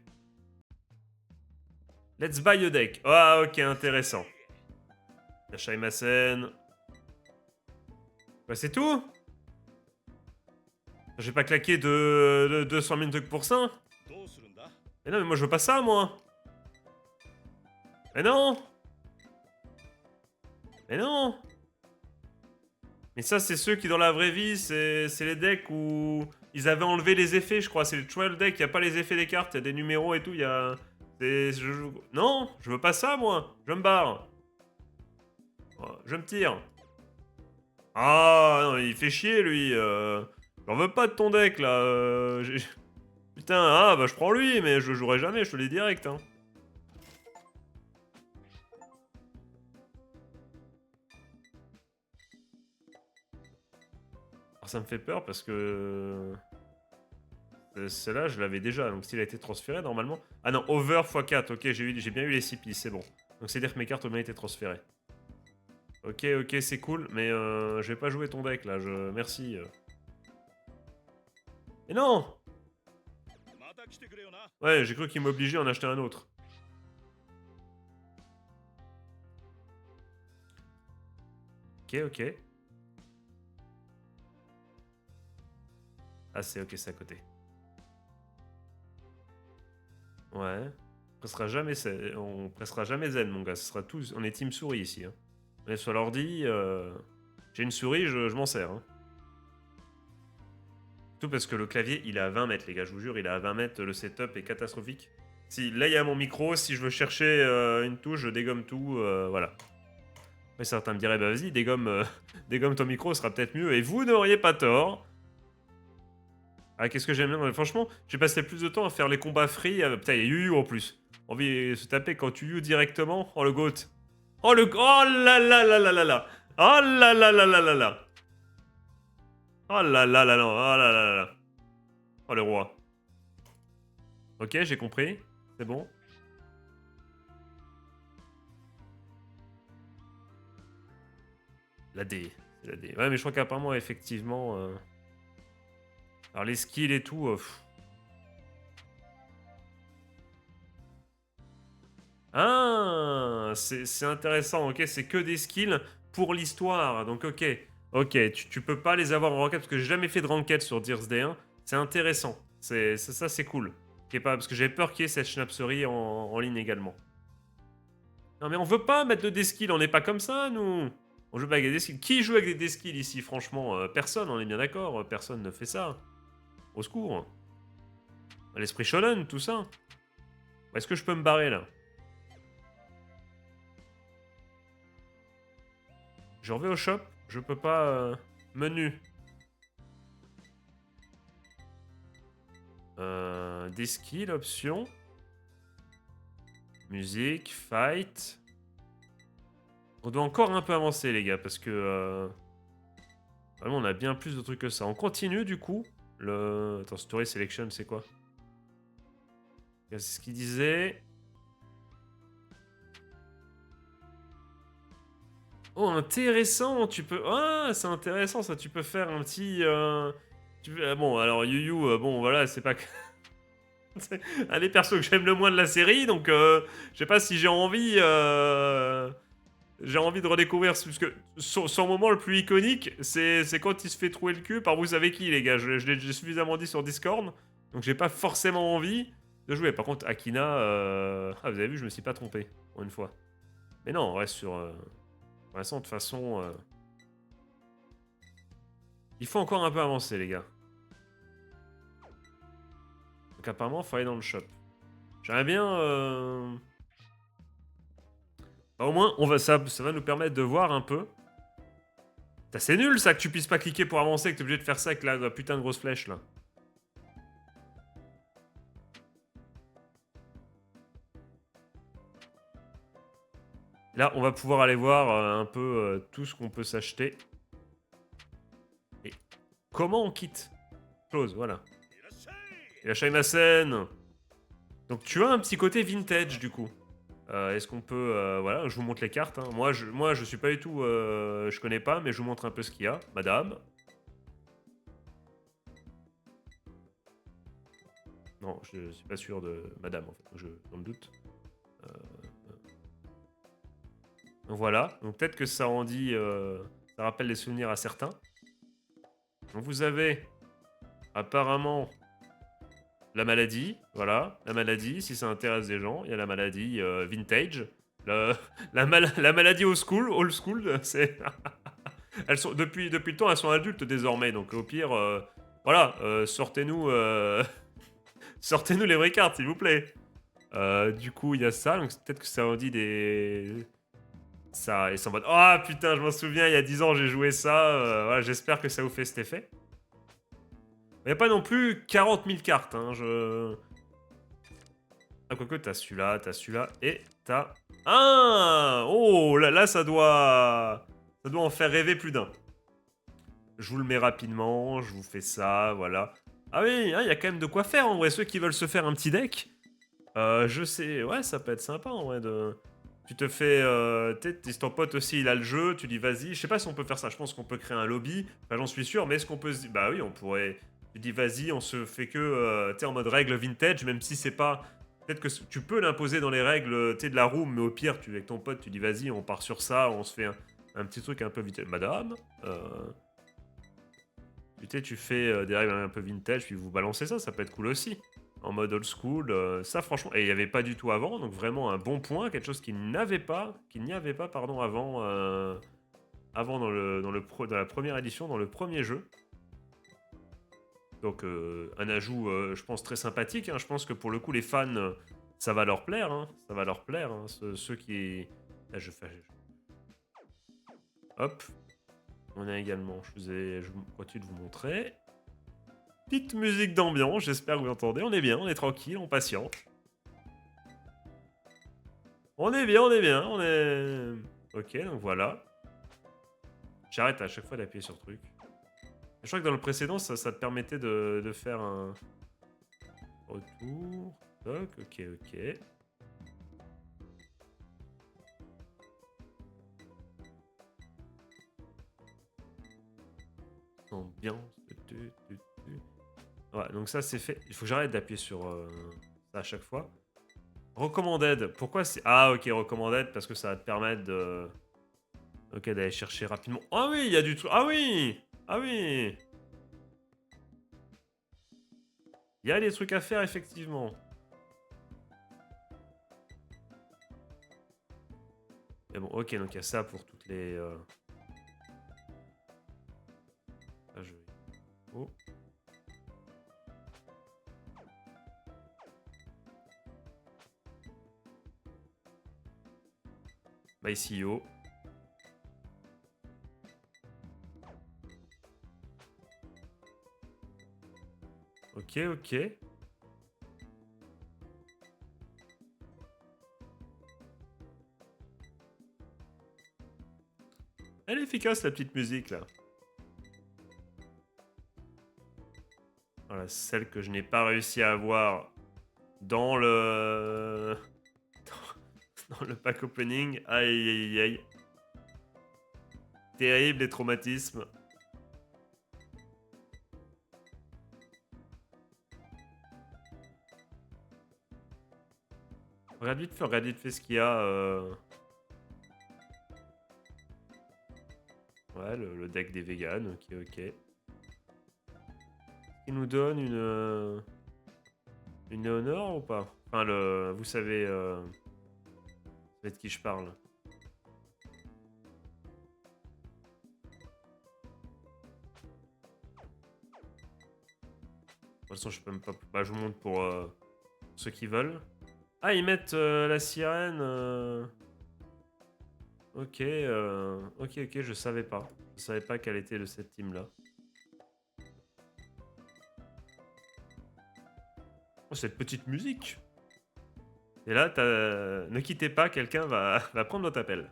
Speaker 1: Let's buy a deck. Ah, ok, intéressant. La Shaimasen. Bah, c'est tout. J'ai pas claqué de 200 000 trucs pour ça.
Speaker 4: どうするんだ？
Speaker 1: Mais non, mais moi je veux pas ça, moi. Mais non. Mais non. Mais ça, c'est ceux qui, dans la vraie vie, c'est les decks où ils avaient enlevé les effets, je crois. C'est le trial deck, il n'y a pas les effets des cartes, il y a des numéros et tout, il y a... Non, je veux pas ça, moi. Je me barre. Oh, je me tire. Ah, non, il fait chier, lui. J'en veux pas de ton deck, là. Putain, ah, bah je prends lui, mais je le jouerai jamais, je te l'ai direct, hein. Alors, ça me fait peur parce que... Celle-là, je l'avais déjà, donc s'il a été transféré, normalement... Ah non, over x4, ok, j'ai bien eu les 6 pistes, c'est bon. Donc c'est-à-dire que mes cartes ont bien été transférées. Ok, ok, c'est cool, mais je vais pas jouer ton deck, là, Merci. Mais non! Ouais, j'ai cru qu'il m'obligeait à en acheter un autre. Ok, ok. Ah, c'est ok, c'est à côté. Ouais. On pressera jamais zen, mon gars. Ce sera tous... On est team souris ici. Hein. On est sur l'ordi. J'ai une souris, je m'en sers. Hein. Tout parce que le clavier, il est à 20 mètres, les gars. Je vous jure, il est à 20 mètres. Le setup est catastrophique. Si, là, il y a mon micro. Si je veux chercher une touche, je dégomme tout. Voilà. Mais certains me diraient, bah vas-y, dégomme ton micro, ce sera peut-être mieux. Et vous n'auriez pas tort. Ah, qu'est-ce que j'aime bien. Franchement, j'ai passé plus de temps à faire les combats free. Putain, il y a Yu Yu en plus. Envie de se taper quand tu Yu directement. Oh, le GOAT. Oh, le... Oh là là là là là là. Oh là là là là là là. Oh là là là là. Oh là là là. Oh, le roi. Ok, j'ai compris. C'est bon. La D. C'est la D. Ouais, mais je crois qu'apparemment, effectivement... Alors, les skills et tout... Ah, c'est intéressant, ok, c'est que des skills pour l'histoire, donc ok. Ok, tu peux pas les avoir en ranked, parce que j'ai jamais fait de ranked sur Dears Day 1, c'est intéressant, ça c'est cool. Okay, pas, parce que j'avais peur qu'il y ait cette schnapserie en ligne également. Non mais on veut pas mettre de D-skills, on n'est pas comme ça nous. On joue pas avec des D-skills. Qui joue avec des D-skills ici, franchement personne, on est bien d'accord, personne ne fait ça. Au secours. L'esprit shonen, tout ça. Est-ce que je peux me barrer là? Je reviens au shop, je peux pas... menu. Des skills, options. Musique, fight. On doit encore un peu avancer les gars, parce que... Vraiment, on a bien plus de trucs que ça. On continue du coup. Attends, Story Selection, c'est quoi? C'est ce qu'il disait... Oh, intéressant, tu peux... Ah, c'est intéressant, ça, tu peux faire un petit... Bon, alors, Yu Yu, bon, voilà, c'est pas... c'est un des persos que j'aime le moins de la série, donc je sais pas si j'ai envie... J'ai envie de redécouvrir, parce que son moment le plus iconique, c'est quand il se fait trouer le cul par vous savez qui, les gars. Je l'ai suffisamment dit sur Discord, donc j'ai pas forcément envie de jouer. Par contre, Akina... Ah, vous avez vu, je me suis pas trompé, pour une fois. Mais non, on reste sur... Pour l'instant, de toute façon... Il faut encore un peu avancer, les gars. Donc apparemment, il faut aller dans le shop. J'aimerais bien... Bah, au moins, ça va nous permettre de voir un peu. C'est nul, ça, que tu puisses pas cliquer pour avancer, que t'es obligé de faire ça avec la putain de grosse flèche, là. Là, on va pouvoir aller voir un peu tout ce qu'on peut s'acheter. Et comment on quitte? Close, voilà. Et la Shaimasen. Donc tu as un petit côté vintage, du coup. Est-ce qu'on peut... voilà, je vous montre les cartes. Hein. Moi, je suis pas du tout... je connais pas, mais je vous montre un peu ce qu'il y a. Madame. Non, je suis pas sûr de... Madame, en fait. Je me doute. Donc voilà. Donc peut-être que ça en dit... ça rappelle des souvenirs à certains. Donc vous avez... Apparemment... la maladie, voilà, la maladie, si ça intéresse des gens. Il y a la maladie vintage. Le- la maladie old school, c'est... elles sont, depuis le temps, elles sont adultes désormais, donc au pire, voilà, sortez-nous sortez-nous les vraies cartes, s'il vous plaît. Du coup, il y a ça, donc peut-être que ça en dit des... Ça, ils sont en mode, ah putain, je m'en souviens, il y a 10 ans, j'ai joué ça, voilà, j'espère que ça vous fait cet effet. Il n'y a pas non plus 40 000 cartes, hein, je... Ah, quoique, t'as celui-là, et t'as... Ah. Oh, là, ça doit en faire rêver plus d'un. Je vous le mets rapidement, je vous fais ça, voilà. Ah oui, il y a quand même de quoi faire, en vrai, ceux qui veulent se faire un petit deck. Je sais, ouais, ça peut être sympa, en vrai, de... Tu te fais... si ton pote aussi, il a le jeu, tu dis, vas-y, je sais pas si on peut faire ça, je pense qu'on peut créer un lobby, enfin, j'en suis sûr, mais est-ce qu'on peut se dire... Bah oui, on pourrait... Tu dis, vas-y, on se fait que, tu sais, en mode règle vintage, même si c'est pas... Peut-être que tu peux l'imposer dans les règles, tu sais, de la room, mais au pire, tu avec ton pote, tu dis, vas-y, on part sur ça, on se fait un petit truc un peu vintage. Madame, tu sais, tu fais des règles un peu vintage, puis vous balancez ça, ça peut être cool aussi. En mode old school, ça franchement, et il n'y avait pas du tout avant, donc vraiment un bon point, quelque chose qu'il n'y avait pas, pardon, avant, avant dans la première édition, dans le premier jeu. Donc un ajout, je pense, très sympathique, hein. Je pense que pour le coup, les fans, ça va leur plaire, hein. Ça va leur plaire, hein. Ceux qui... Là, je fais... Hop. On a également, je continue de vous montrer. Petite musique d'ambiance, j'espère que vous entendez. On est bien, on est tranquille, on patiente. On est bien, on est bien, on est... Ok, donc voilà. J'arrête à chaque fois d'appuyer sur le truc. Je crois que dans le précédent, ça te permettait de faire un... Retour. Toc, ok, ok. Ambiance. Ouais, donc ça c'est fait. Il faut que j'arrête d'appuyer sur ça à chaque fois. Recommanded. Pourquoi c'est... Ah ok, recommanded parce que ça va te permettre de... Ok, d'aller chercher rapidement. Ah oui, il y a du truc. Ah oui. Ah oui. Il y a des trucs à faire effectivement. Mais bon, ok, donc il y a ça pour toutes les... Ah, je... Oh. MyCEO. Ok, ok. Elle est efficace la petite musique là. Voilà, celle que je n'ai pas réussi à avoir dans le... dans le pack opening. Aïe aïe aïe. Terrible les traumatismes. Regarde vite fait ce qu'il y a. Ouais, le deck des vegans, ok, ok. Il nous donne une Léonore ou pas? Enfin, vous savez de qui je parle. De toute façon, je peux même pas... Bah, je vous montre pour ceux qui veulent. Ah, ils mettent la sirène... Ok, ok, ok, je savais pas. Je savais pas quelle était de cette team-là. Oh, cette petite musique. Et là, ne quittez pas, quelqu'un va prendre votre appel.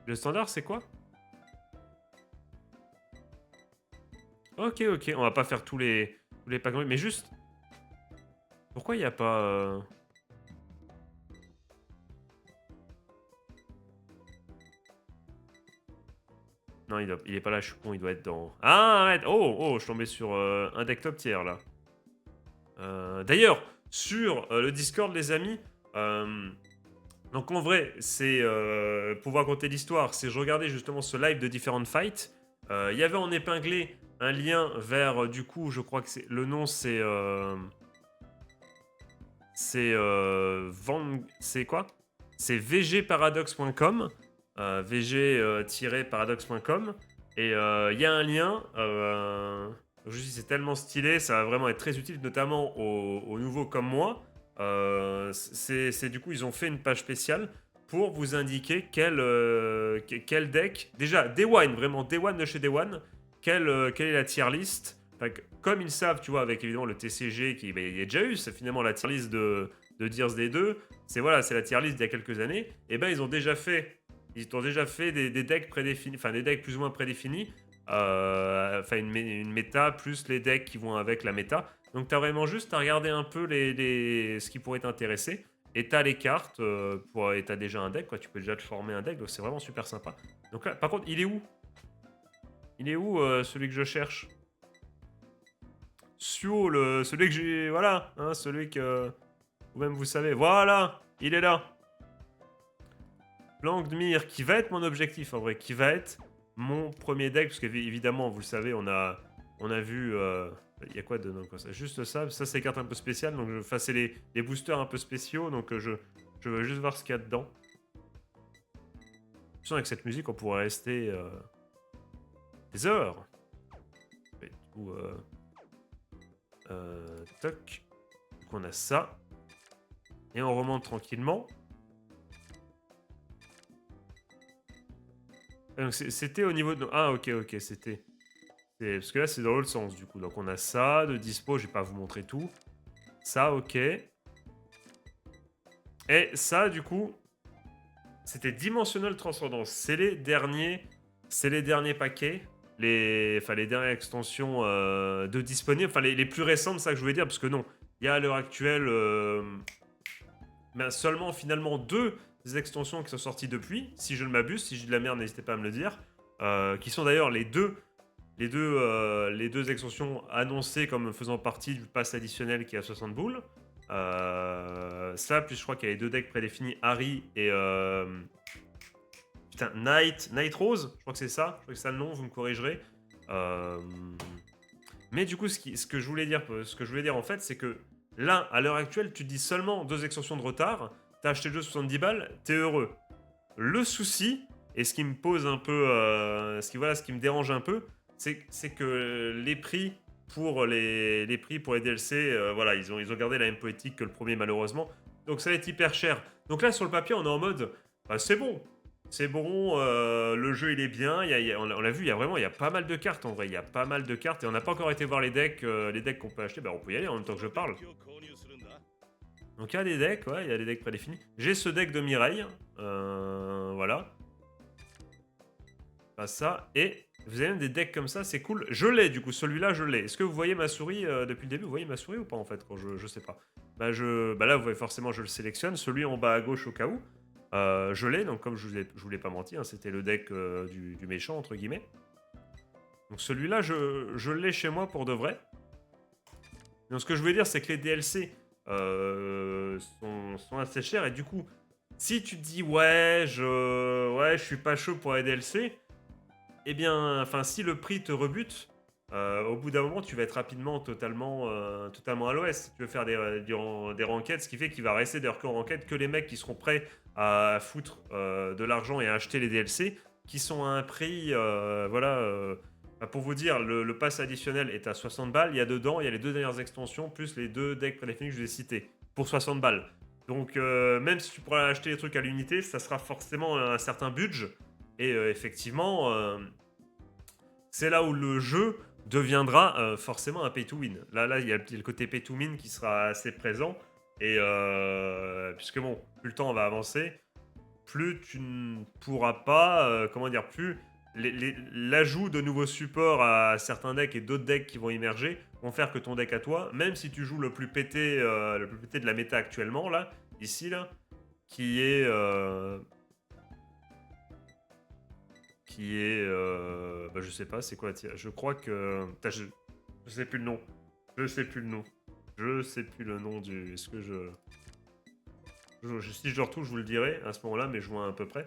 Speaker 1: Le standard, c'est quoi? Ok, ok, on va pas faire tous les packs, mais juste... Pourquoi il n'y a pas... Non, il est pas là, je suis con, il doit être dans... Ah, arrête. Oh, je suis tombé sur un deck top tier, là. D'ailleurs, sur le Discord, les amis... donc en vrai, c'est... pour vous raconter l'histoire, c'est je regardais justement ce live de différentes fights. Il y avait en épinglé un lien vers, du coup, je crois que c'est le nom, c'est c'est quoi? C'est vgparadox.com, vg-paradox.com, et il y a un lien. Je dis, c'est tellement stylé, ça va vraiment être très utile, notamment aux nouveaux comme moi. Du coup, ils ont fait une page spéciale pour vous indiquer quel deck. Déjà, Day One, vraiment Day One de chez Day One, quelle est la tier list. Enfin, comme ils savent, tu vois, avec évidemment le TCG, il y a déjà eu, c'est finalement la tier list de Gears Day 2, c'est voilà, c'est la tier list d'il y a quelques années, et ben ils ont déjà fait des decks prédéfinis, enfin des decks plus ou moins prédéfinis, enfin une méta plus les decks qui vont avec la méta. Donc t'as vraiment juste à regarder un peu ce qui pourrait t'intéresser, et t'as les cartes, et t'as déjà un deck, quoi. Tu peux déjà te former un deck, donc c'est vraiment super sympa. Donc là, par contre, il est où? Il est où celui que je cherche? Suo, celui que j'ai. Voilà, hein, celui que. Vous-même vous savez. Voilà, il est là. Langdmir, qui va être mon objectif en vrai, qui va être mon premier deck, parce qu'évidemment, vous le savez, on a vu. Il y a quoi dedans quoi, ça? Juste ça, ça c'est des cartes un peu spéciales, donc c'est les boosters un peu spéciaux, donc je veux juste voir ce qu'il y a dedans. De toute façon, avec cette musique, on pourrait rester des heures. Et du coup, toc. Du coup, on a ça. Et on remonte tranquillement. Donc c'était au niveau de... Ah, ok, c'était... Parce que là, c'est dans l'autre sens, du coup. Donc on a ça de dispo, je vais pas vous montrer tout. Ça, ok. Et ça, du coup, c'était Dimensional Transcendence. C'est les derniers paquets. Enfin, les dernières extensions de disponibles. Enfin, les plus récentes, ça que je voulais dire. Parce que non, il y a à l'heure actuelle... mais seulement finalement 2 extensions qui sont sorties depuis, si je ne m'abuse. Si je dis de la merde, n'hésitez pas à me le dire. Qui sont d'ailleurs les deux extensions annoncées comme faisant partie du pass additionnel qui est à 60 boules. Ça, plus je crois qu'il y a les 2 decks prédéfinis, Harry et... putain, Night Rose, je crois que c'est ça. Je crois que c'est ça le nom, vous me corrigerez. Mais du coup, ce que je voulais dire en fait, c'est que là, à l'heure actuelle, tu te dis seulement 2 extensions de retard, t'as acheté le jeu 70 balles, t'es heureux. Le souci, et ce qui me pose un peu... ce qui me dérange un peu, c'est que les prix pour les DLC, voilà, ils ont gardé la même politique que le premier, malheureusement. Donc ça va être hyper cher. Donc là, sur le papier, on est en mode... Bah, c'est bon, le jeu il est bien, on l'a vu, il y a pas mal de cartes en vrai, il y a pas mal de cartes et on n'a pas encore été voir les decks qu'on peut acheter, bah on peut y aller en même temps que je parle. Donc il y a des decks, ouais, il y a des decks prédéfinis. J'ai ce deck de Mireille, voilà. Pas ça, et vous avez même des decks comme ça, c'est cool. Je l'ai du coup, celui-là je l'ai. Est-ce que vous voyez ma souris depuis le début? Vous voyez ma souris ou pas en fait quand je sais pas. Bah là vous voyez forcément je le sélectionne, celui en bas à gauche au cas où. Je l'ai, donc comme je vous l'ai pas menti, hein, c'était le deck du méchant, entre guillemets. Donc celui-là, je l'ai chez moi pour de vrai. Donc ce que je voulais dire, c'est que les DLC sont assez chers, et du coup, si tu te dis, ouais, je suis pas chaud pour les DLC, eh bien, enfin, si le prix te rebute, au bout d'un moment, tu vas être rapidement totalement à l'OS. Tu veux faire des rankeds, ce qui fait qu'il va rester d'ailleurs qu'en ranked que les mecs qui seront prêts à foutre de l'argent et à acheter les DLC, qui sont à un prix, voilà. Pour vous dire, le pass additionnel est à 60 balles. Il y a dedans, il y a les 2 dernières extensions, plus les 2 decks prédéfinis que je vous ai cités, pour 60 balles. Donc, même si tu pourras acheter les trucs à l'unité, ça sera forcément un certain budget. Et effectivement, c'est là où le jeu deviendra forcément un pay to win. Là, il y a le côté pay to win qui sera assez présent. Et puisque bon, plus le temps va avancer, plus tu ne pourras pas, comment dire, plus l'ajout de nouveaux supports à certains decks et d'autres decks qui vont émerger vont faire que ton deck à toi, même si tu joues le plus pété de la méta actuellement, là, ici, là, qui est... bah, je sais pas, c'est quoi, je crois que... je sais plus le nom. Je sais plus le nom du... Est-ce que si je le retrouve, je vous le dirai à ce moment-là, mais je vois à peu près.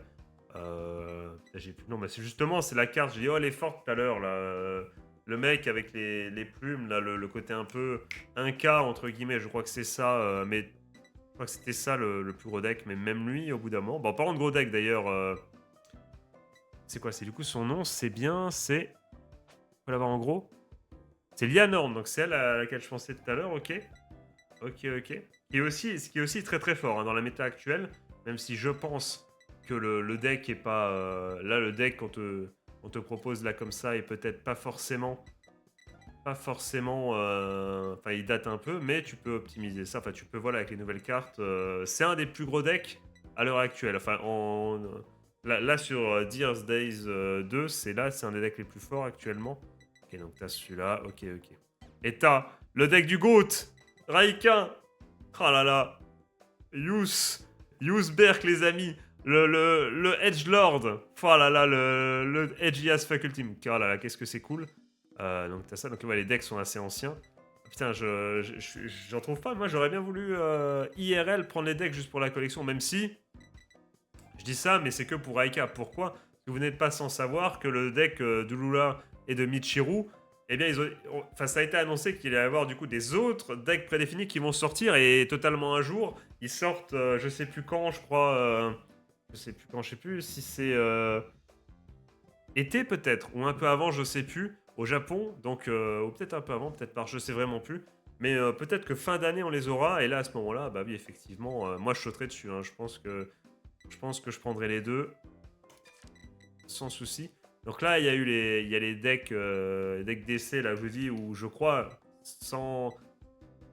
Speaker 1: J'ai plus... Non, mais c'est justement, c'est la carte. J'ai dit, oh, elle est forte tout à l'heure, là. le mec avec les plumes, là, le côté un peu Inca, entre guillemets, je crois que c'est ça, mais je crois que c'était ça le plus gros deck, mais même lui, au bout d'un moment... Bon, parlant de gros deck, d'ailleurs, c'est quoi? C'est du coup son nom, c'est bien, c'est... Faut l'avoir en gros. C'est Lianorn, donc c'est elle à laquelle je pensais tout à l'heure, ok. Ok. Ce qui est aussi très très fort hein, dans la méta actuelle, même si je pense que le deck est pas... là, le deck on te propose là comme ça est peut-être pas forcément... Enfin, il date un peu, mais tu peux optimiser ça. Enfin, tu peux, voilà, avec les nouvelles cartes. C'est un des plus gros decks à l'heure actuelle. Enfin, là, sur Dear's Days 2, c'est un des decks les plus forts actuellement. Ok, donc t'as celui-là. Ok. Et t'as le deck du GOAT, Raika. Oh là là. Berk, les amis. Le Edgelord. Oh là là, le Edgias Faculty. Oh là là, qu'est-ce que c'est cool. Donc t'as ça, donc ouais, les decks sont assez anciens. Putain, j'en trouve pas. Moi, j'aurais bien voulu IRL prendre les decks juste pour la collection, même si je dis ça, mais c'est que pour Raika. Pourquoi? Parce que vous n'êtes pas sans savoir que le deck de Lula et de Michiru, eh bien, ça a été annoncé qu'il allait y avoir du coup des autres decks prédéfinis qui vont sortir et totalement un jour. Ils sortent, je sais plus quand, je crois. Je sais plus si c'est été peut-être, ou un peu avant, je sais plus, au Japon, donc, ou peut-être un peu avant, peut-être pas, je sais vraiment plus. Mais peut-être que fin d'année on les aura, et là à ce moment-là, bah oui, effectivement, moi je sauterai dessus, hein, je pense que je prendrai les deux, sans souci. Donc là, il y a les decks, decks d'essai, là, je vous dis, où je crois, sans...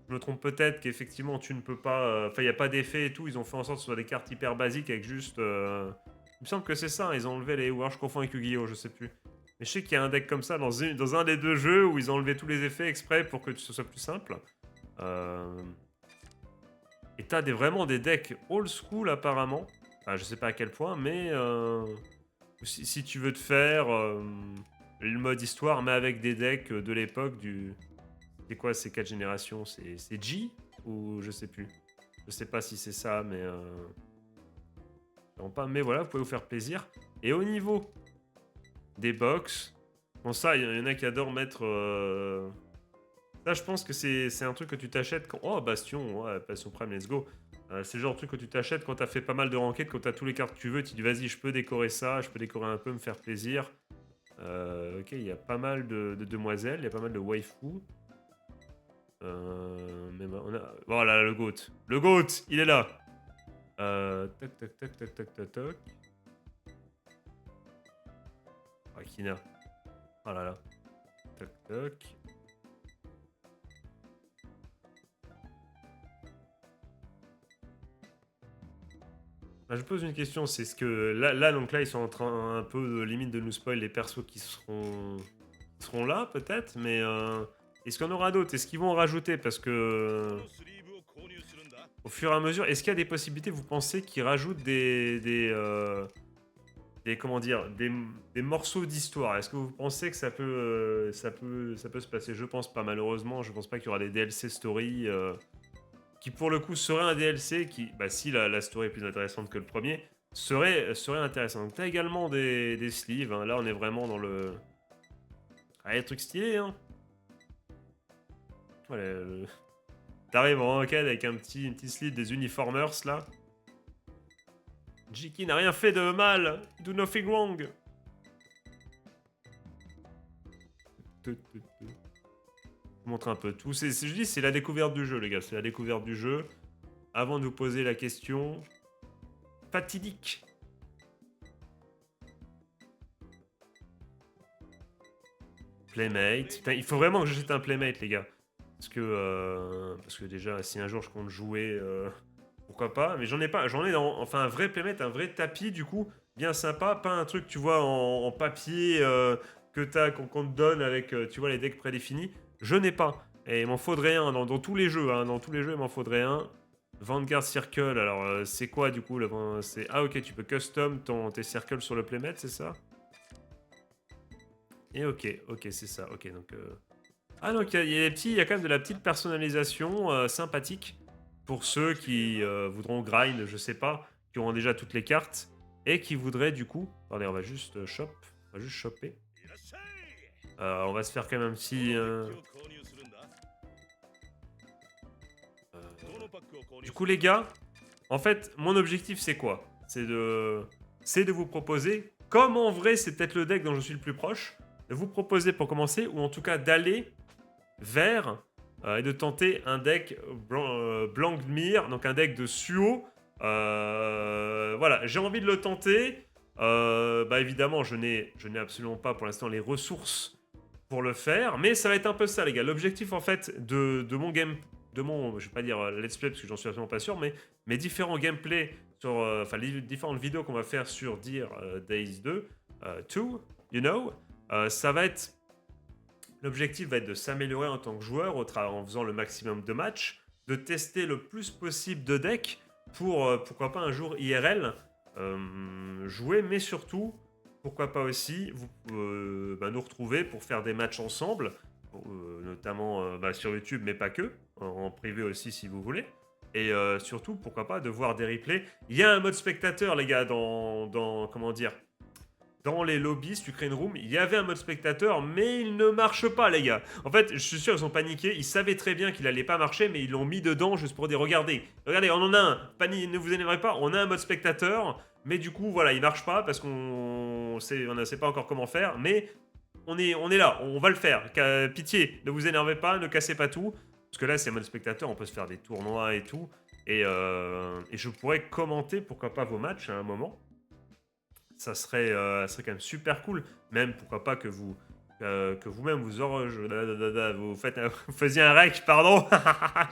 Speaker 1: Je me trompe peut-être qu'effectivement tu ne peux pas... Enfin, il n'y a pas d'effet et tout, ils ont fait en sorte que ce soit des cartes hyper basiques avec juste... Il me semble que c'est ça, hein, ils ont enlevé les... Ou alors je confonds avec Yu-Gi-Oh, je sais plus. Mais je sais qu'il y a un deck comme ça dans un des deux jeux où ils ont enlevé tous les effets exprès pour que ce soit plus simple. Et t'as vraiment des decks old school apparemment. Enfin, je sais pas à quel point, mais si tu veux te faire le mode histoire, mais avec des decks de l'époque du... C'est quoi ces 4 générations? C'est G? Ou je sais plus. Je sais pas si c'est ça, mais... Non, pas, mais voilà, vous pouvez vous faire plaisir. Et au niveau des box, bon ça, il y en a qui adorent mettre... Ça, je pense que c'est un truc que tu t'achètes quand... Oh, Bastion, ouais, Bastion Prime, let's go. C'est le genre de truc que tu t'achètes quand t'as fait pas mal de ranked, quand t'as tous les cartes que tu veux, tu te dis vas-y, je peux décorer ça, je peux décorer un peu, me faire plaisir. Ok, il y a pas mal de demoiselles, il y a pas mal de waifus. Mais on a... Voilà, le GOAT. Le GOAT, il est là. Toc. Akina. Oh là là. Toc. Ah, je pose une question, c'est ce que... Là, donc là, ils sont en train un peu, limite, de nous spoil les persos qui seront là, peut-être, mais... Est-ce qu'il y en aura d'autres? Est-ce qu'ils vont en rajouter? Parce que... Au fur et à mesure, est-ce qu'il y a des possibilités, vous pensez, qu'ils rajoutent comment dire, des morceaux d'histoire? Est-ce que vous pensez que ça peut se passer? Je pense pas, malheureusement. Je pense pas qu'il y aura des DLC story qui, pour le coup, serait un DLC qui, bah, si la story est plus intéressante que le premier, serait intéressant. Donc, t'as également des sleeves. Hein. Là, on est vraiment dans le... Ah, les trucs stylés, hein. Voilà, T'arrives en ranked avec une petite sleeve des uniformers, là. Jiki n'a rien fait de mal. Do nothing wrong. Je vous montre un peu tout. Je dis, c'est la découverte du jeu, les gars. C'est la découverte du jeu. Avant de vous poser la question fatidique. Playmate. Putain, il faut vraiment que j'achète un Playmate, les gars. Parce que déjà, si un jour je compte jouer, pourquoi pas. Mais j'en ai pas. J'en ai enfin un vrai Playmate, un vrai tapis, du coup, bien sympa. Pas un truc, tu vois, en papier qu'on te donne avec, tu vois, les decks prédéfinis. Je n'ai pas. Et il m'en faudrait un dans tous les jeux. Hein, dans tous les jeux, il m'en faudrait un. Vanguard Circle, alors c'est quoi du coup c'est... Ah ok, tu peux custom tes circles sur le Playmate, c'est ça? Et ok, c'est ça. Ok, donc... Ah donc il y a quand même de la petite personnalisation sympathique pour ceux qui voudront grind, je sais pas, qui auront déjà toutes les cartes et qui voudraient du coup... Attendez, on va juste shopper. On va se faire quand même un petit...
Speaker 4: デッキを購入するんだ
Speaker 1: euh,
Speaker 4: どのパックを購入
Speaker 1: Du coup, les gars, en fait, mon objectif, c'est quoi? C'est de vous proposer, comme en vrai, c'est peut-être le deck dont je suis le plus proche, de vous proposer pour commencer, ou en tout cas d'aller vers et de tenter un deck Blankmyr, donc un deck de Suo. Voilà, j'ai envie de le tenter. Bah évidemment, je n'ai absolument pas pour l'instant les ressources pour le faire, mais ça va être un peu ça, les gars. L'objectif, en fait, de mon game, de mon, je vais pas dire let's play parce que j'en suis absolument pas sûr, mais mes différents gameplays sur, enfin les différentes vidéos qu'on va faire sur Dear Days 2, 2, you know, ça va être, l'objectif va être de s'améliorer en tant que joueur en faisant le maximum de matchs, de tester le plus possible de decks pour pourquoi pas un jour IRL jouer, mais surtout pourquoi pas aussi nous retrouver pour faire des matchs ensemble, notamment sur YouTube, mais pas que, en privé aussi si vous voulez. Et surtout, pourquoi pas de voir des replays. Il y a un mode spectateur, les gars, comment dire, dans les lobbies, si tu crées une room, il y avait un mode spectateur, mais il ne marche pas, les gars. En fait, je suis sûr, ils ont paniqué. Ils savaient très bien qu'il allait pas marcher, mais ils l'ont mis dedans juste pour dire regardez, on en a un. Ne vous énervez pas, on a un mode spectateur, mais du coup, voilà, il marche pas parce on ne sait pas encore comment faire, mais on est là, on va le faire. Pitié, ne vous énervez pas, ne cassez pas tout. Parce que là, c'est mode spectateur, on peut se faire des tournois et tout. Et je pourrais commenter, pourquoi pas, vos matchs à un moment. Ça serait quand même super cool. Même, pourquoi pas, que vous-même, vous faisiez un rec, pardon.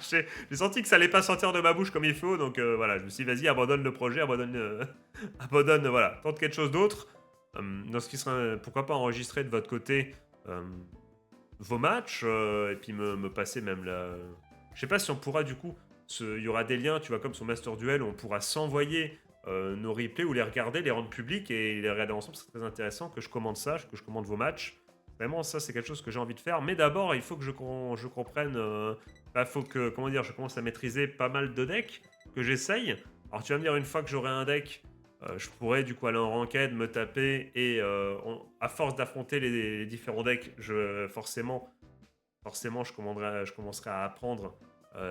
Speaker 1: J'ai senti que ça allait pas sortir de ma bouche comme il faut. Donc voilà, je me suis dit, vas-y, abandonne le projet, abandonne, voilà, tente quelque chose d'autre. Dans ce qui serait, pourquoi pas, enregistrer de votre côté vos matchs et puis me passer même la... Je sais pas si on pourra du coup, il y aura des liens, tu vois, comme sur Master Duel, où on pourra s'envoyer nos replays ou les regarder, les rendre publics et les regarder ensemble. C'est très intéressant que je commande ça, que je commande vos matchs. Vraiment, ça, c'est quelque chose que j'ai envie de faire. Mais d'abord, il faut que je comprenne... faut que, comment dire, je commence à maîtriser pas mal de decks, que j'essaye. Alors, tu vas me dire, une fois que j'aurai un deck, je pourrais du coup aller en ranked, me taper, et à force d'affronter les différents decks, forcément, je commencerai à apprendre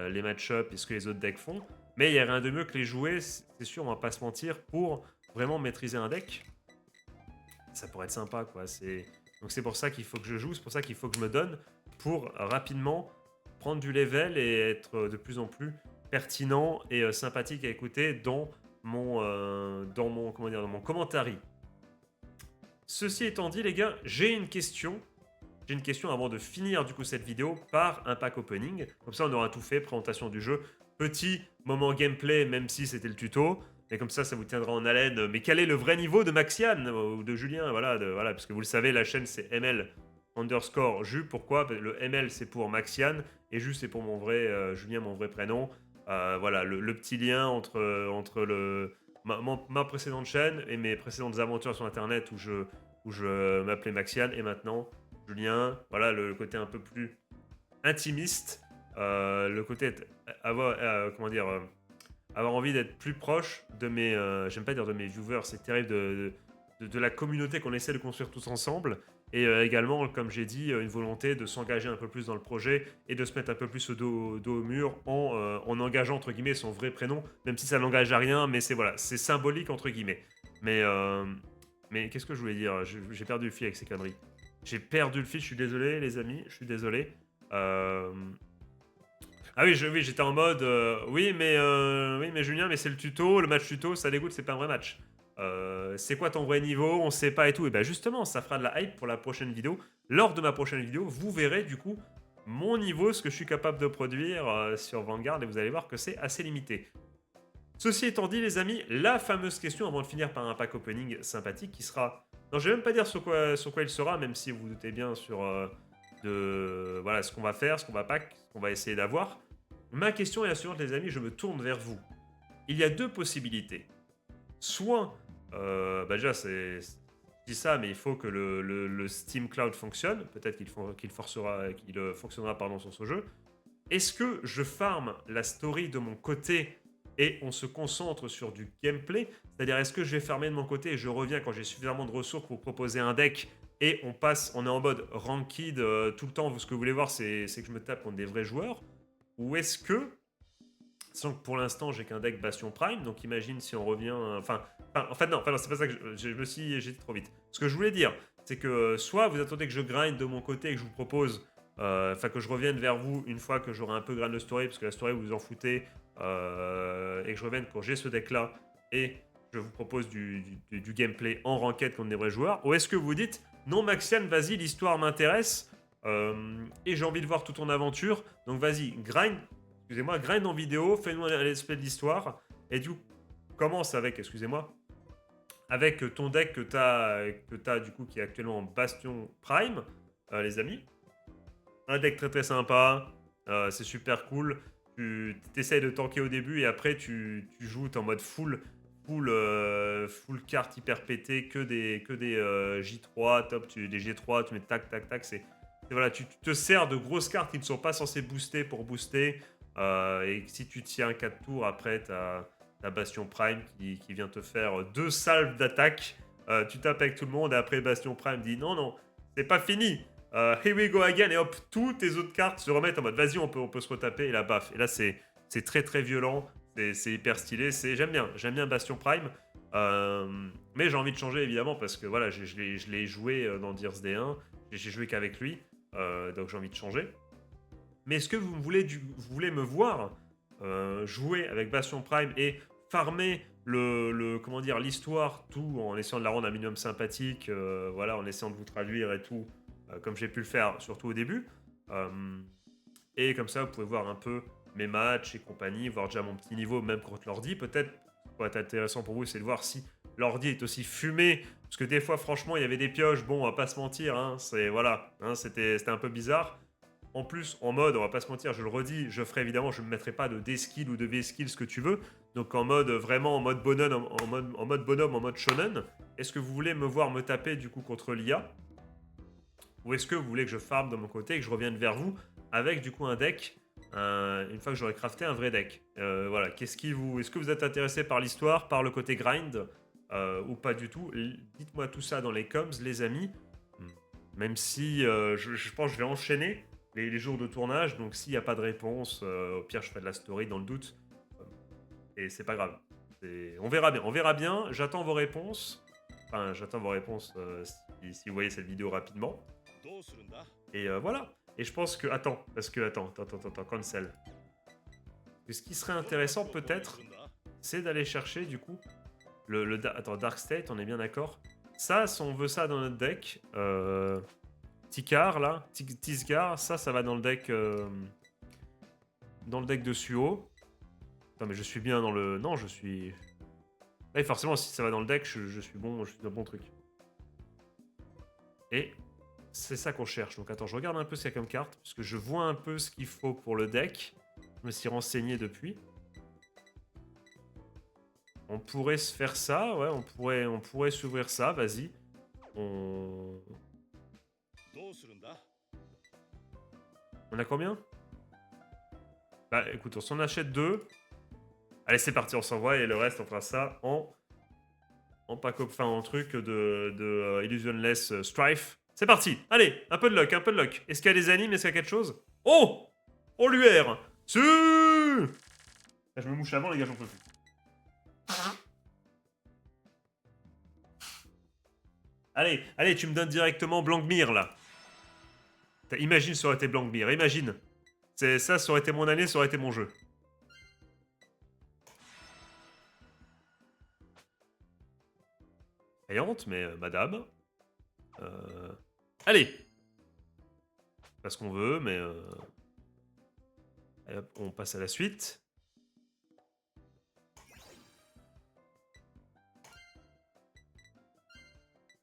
Speaker 1: les match-ups et ce que les autres decks font. Mais il n'y a rien de mieux que les jouer, c'est sûr, on va pas se mentir, pour vraiment maîtriser un deck. Ça pourrait être sympa, quoi. Donc c'est pour ça qu'il faut que je joue, c'est pour ça qu'il faut que je me donne, pour rapidement prendre du level et être de plus en plus pertinent et sympathique à écouter dans mon commentary. Ceci étant dit, les gars, j'ai une question avant de finir du coup cette vidéo par un pack opening. Comme ça, on aura tout fait, présentation du jeu, petit moment gameplay, même si c'était le tuto. Et comme ça vous tiendra en haleine. Mais quel est le vrai niveau de Maxian ou de Julien, voilà, parce que vous le savez, la chaîne c'est ML_Ju. Pourquoi? Le ML c'est pour Maxian et Ju c'est pour mon vrai Julien, mon vrai prénom. Voilà, le petit lien entre ma précédente chaîne et mes précédentes aventures sur internet où je m'appelais Maxian et maintenant Julien. Voilà, le côté un peu plus intimiste, le côté avoir envie d'être plus proche de mes, j'aime pas dire de mes viewers, c'est terrible, de la communauté qu'on essaie de construire tous ensemble. Et également, comme j'ai dit, une volonté de s'engager un peu plus dans le projet et de se mettre un peu plus dos au mur en engageant, entre guillemets, son vrai prénom, même si ça n'engage à rien, mais c'est symbolique, entre guillemets. Mais qu'est-ce que je voulais dire? J'ai perdu le fil avec ces conneries. J'ai perdu le fil, je suis désolé, les amis, je suis désolé. Ah oui, j'étais en mode, oui, mais Julien, mais c'est le tuto, le match tuto, ça dégoûte, c'est pas un vrai match. C'est quoi ton vrai niveau? On sait pas et tout. Et bien justement, ça fera de la hype pour la prochaine vidéo. Lors de ma prochaine vidéo, vous verrez du coup mon niveau, ce que je suis capable de produire sur Vanguard, et vous allez voir que c'est assez limité. Ceci étant dit, les amis, la fameuse question avant de finir par un pack opening sympathique qui sera... Non, je vais même pas dire sur quoi il sera, même si vous vous doutez bien sur voilà, ce qu'on va faire, ce qu'on va pack, ce qu'on va essayer d'avoir. Ma question est la suivante, les amis, je me tourne vers vous. Il y a deux possibilités. Soit... déjà, je dis ça, mais il faut que le Steam Cloud fonctionne. Peut-être qu'il fonctionnera sur ce jeu. Est-ce que je farm la story de mon côté et on se concentre sur du gameplay? C'est-à-dire, est-ce que je vais farmer de mon côté et je reviens quand j'ai suffisamment de ressources pour proposer un deck et on est en mode ranked tout le temps. Ce que vous voulez voir, c'est que je me tape contre des vrais joueurs. Ou est-ce que, sans que pour l'instant j'ai qu'un deck Bastion Prime, donc imagine si on revient, en fait non, c'est pas ça que j'étais trop vite. Ce que je voulais dire, c'est que soit vous attendez que je grind de mon côté et que je vous propose, que je revienne vers vous une fois que j'aurai un peu grind de story, parce que la story vous vous en foutez, et que je revienne quand j'ai ce deck là et je vous propose du gameplay en ranked contre des vrais joueurs, ou est-ce que vous dites non Maxiane, vas-y, l'histoire m'intéresse et j'ai envie de voir toute ton aventure, donc vas-y, grind en vidéo, fais-nous un espèce d'histoire, et du coup, commence avec, avec ton deck que t'as du coup qui est actuellement en Bastion Prime, les amis. Un deck très très sympa, c'est super cool. Tu essayes de tanker au début et après tu joues, t'es en mode full carte hyper pété, que des J3, top, des G3, tu mets tac tac tac, voilà, tu te sers de grosses cartes qui ne sont pas censées booster pour booster, et si tu tiens 4 tours, après t'as Bastion Prime qui vient te faire 2 salves d'attaque, tu tapes avec tout le monde et après Bastion Prime dit non, c'est pas fini, here we go again, et hop, toutes tes autres cartes se remettent en mode vas-y, on peut se retaper, et là baf, et là c'est très très violent, c'est hyper stylé, j'aime bien Bastion Prime, mais j'ai envie de changer évidemment parce que voilà, je l'ai joué dans Gears D1, j'ai joué qu'avec lui, donc j'ai envie de changer. Mais est-ce que vous voulez me voir jouer avec Bastion Prime et farmer comment dire, l'histoire, tout en essayant de la rendre un minimum sympathique, voilà, en essayant de vous traduire et tout, comme j'ai pu le faire surtout au début, et comme ça vous pouvez voir un peu mes matchs et compagnie, voir déjà mon petit niveau même contre l'ordi, peut-être pour être intéressant pour vous, c'est de voir si l'ordi est aussi fumé, parce que des fois franchement il y avait des pioches, bon on va pas se mentir, hein, voilà, hein, c'était un peu bizarre. En plus, en mode, on va pas se mentir, je le redis, je me mettrai pas de D-skill ou de V-skill, ce que tu veux. Donc en mode, vraiment en mode bonhomme, en mode shonen. Est-ce que vous voulez me voir me taper du coup contre l'IA? Ou est-ce que vous voulez que je farm de mon côté et que je revienne vers vous avec du coup un deck, une fois que j'aurai crafté un vrai deck? Voilà, est-ce que vous êtes intéressé par l'histoire, par le côté grind, ou pas du tout? Dites-moi tout ça dans les coms, les amis. Même si je pense que je vais enchaîner les jours de tournage, donc s'il n'y a pas de réponse, au pire je ferai de la story dans le doute, et c'est pas grave. On verra bien, j'attends vos réponses, si vous voyez cette vidéo rapidement,
Speaker 4: どうするんだ
Speaker 1: et voilà. Et je pense que, attends, cancel. Ce qui serait intéressant peut-être, c'est d'aller chercher du coup, attends, Dark State, on est bien d'accord. Ça, si on veut ça dans notre deck, Tikar là, Tisgar, ça va dans le deck de Suo. Attends, mais je suis bien dans le... Non, je suis... Là, forcément, si ça va dans le deck, je suis bon, je suis dans le bon truc. Et c'est ça qu'on cherche. Donc attends, je regarde un peu ce qu'il y a comme carte, parce que je vois un peu ce qu'il faut pour le deck. Je me suis renseigné depuis. On pourrait se faire ça, ouais, on pourrait s'ouvrir ça, vas-y. On a combien? Bah écoute, on s'en achète 2. Allez, c'est parti, on s'envoie et le reste, on fera ça en truc de Illusionless Strife. C'est parti. Allez, un peu de luck. Est-ce qu'il y a des animes? Est-ce qu'il y a quelque chose? Oh, l'UR. Si. Je me mouche avant, les gars, j'en peux plus. Allez, tu me donnes directement Blankmir, là. Imagine, ça aurait été Blankmir, imagine. Ça aurait été mon année, ça aurait été mon jeu. Payante, mais madame. Allez. Pas ce qu'on veut, mais... Allez, hop, on passe à la suite.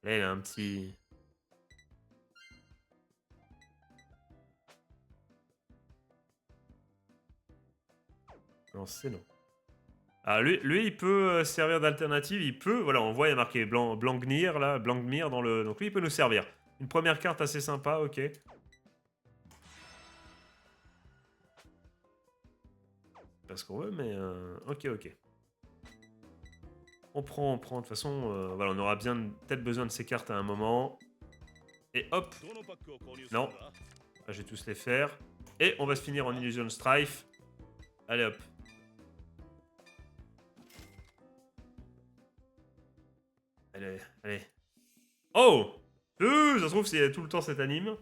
Speaker 1: Là, il a un petit... Non, c'est non. Ah, lui, il peut servir d'alternative. Il peut... Voilà, on voit, il y a marqué Blankmir, là. Blankmir dans le... Donc lui, il peut nous servir. Une première carte assez sympa, ok. Pas ce qu'on veut, mais... Ok. On prend. De toute façon, voilà, on aura bien peut-être besoin de ces cartes à un moment. Et hop.
Speaker 4: どのパックを購入する
Speaker 1: Non.
Speaker 4: んだ
Speaker 1: Là, je vais tous les faire. Et on va se finir en Illusion Strife. Allez hop. Allez, allez. Oh ça se trouve, c'est tout le temps cet anime.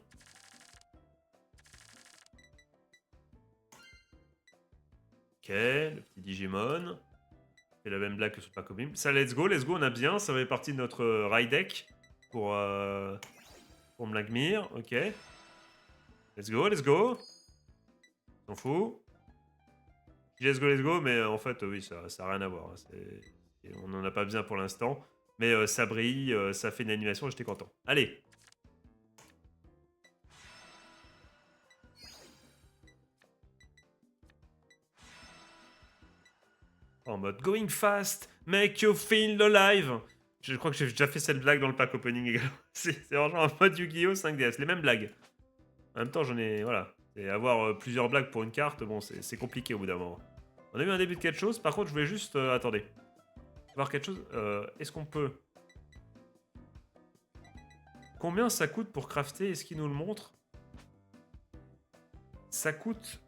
Speaker 1: Ok, le petit Digimon. C'est la même blague que sur Pacobim. Ça, let's go, on a bien. Ça fait partie de notre ride deck pour Mlagmir. Ok. Let's go, let's go. S'en fout. Je dis let's go, mais en fait, oui, ça n'a rien à voir. Hein. On n'en a pas besoin pour l'instant. Mais ça brille, ça fait une animation, j'étais content. Allez. En mode going fast, make you feel alive. Je crois que j'ai déjà fait cette blague dans le pack opening également. C'est vraiment en mode Yu-Gi-Oh 5DS, les mêmes blagues. En même temps, j'en ai... Voilà. Et avoir plusieurs blagues pour une carte, bon, c'est compliqué au bout d'un moment. On a eu un début de quelque chose. Par contre, je voulais juste... attendez. Voir quelque chose. Est-ce qu'on peut... Combien ça coûte pour crafter? Est-ce qu'il nous le montre? Ça coûte...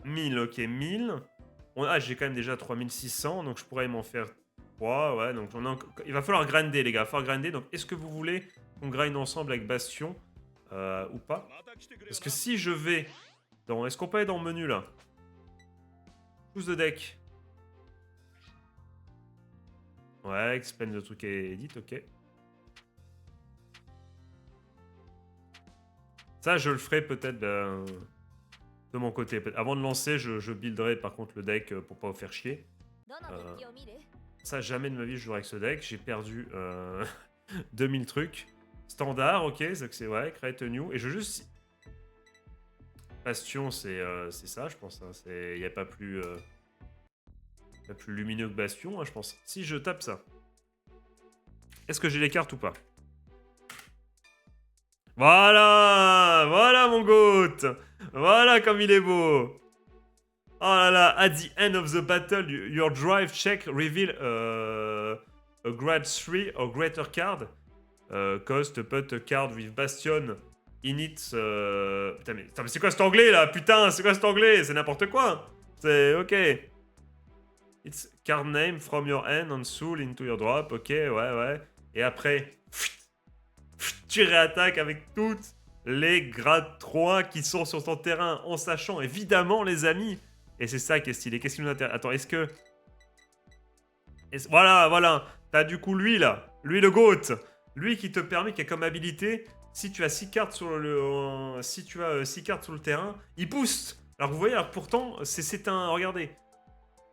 Speaker 1: 1000, ok, 1000. Ah, j'ai quand même déjà 3600, donc je pourrais m'en faire 3, ouais, donc il va falloir grinder, les gars, il va falloir grinder. Donc, est-ce que vous voulez qu'on grind ensemble avec Bastion ou pas?
Speaker 4: また来てくれよ
Speaker 1: Parce
Speaker 4: な
Speaker 1: que si je vais dans... Est-ce qu'on peut aller dans le menu, là? Choose the deck. Ouais, explain le truc et edit, ok. Ça, je le ferai peut-être de mon côté. Avant de lancer, je builderai par contre le deck pour pas vous faire chier.
Speaker 2: どの日記を見る
Speaker 1: Ça, jamais de ma vie je jouerai avec ce deck. J'ai perdu 2000 trucs. Standard, ok, c'est ouais, create a new. Et je veux juste... Bastion, c'est ça, je pense. Il n'y a pas plus lumineux que Bastion, hein, je pense. Si je tape ça, est-ce que j'ai les cartes ou pas? Voilà, voilà mon goat. Voilà comme il est beau. Oh là là, at the end of the battle, your drive check reveal a grade 3 or greater card. Cost put a card with Bastion in it. Putain, mais c'est quoi cet anglais là? Putain, c'est quoi cet anglais? C'est n'importe quoi. C'est ok. It's card name from your hand on soul into your drop. Ok, ouais. Et après, tu réattaques avec toutes les grades 3 qui sont sur ton terrain, en sachant évidemment, les amis. Et c'est ça qui est stylé. Qu'est-ce qui nous intéresse? Attends, est-ce que... Voilà. T'as du coup lui là. Lui le GOAT. Lui qui te permet, qui a comme habilité, si tu as 6 cartes sur le... si tu as 6 cartes sur le terrain, il booste. Alors vous voyez, alors, pourtant, c'est un... Regardez.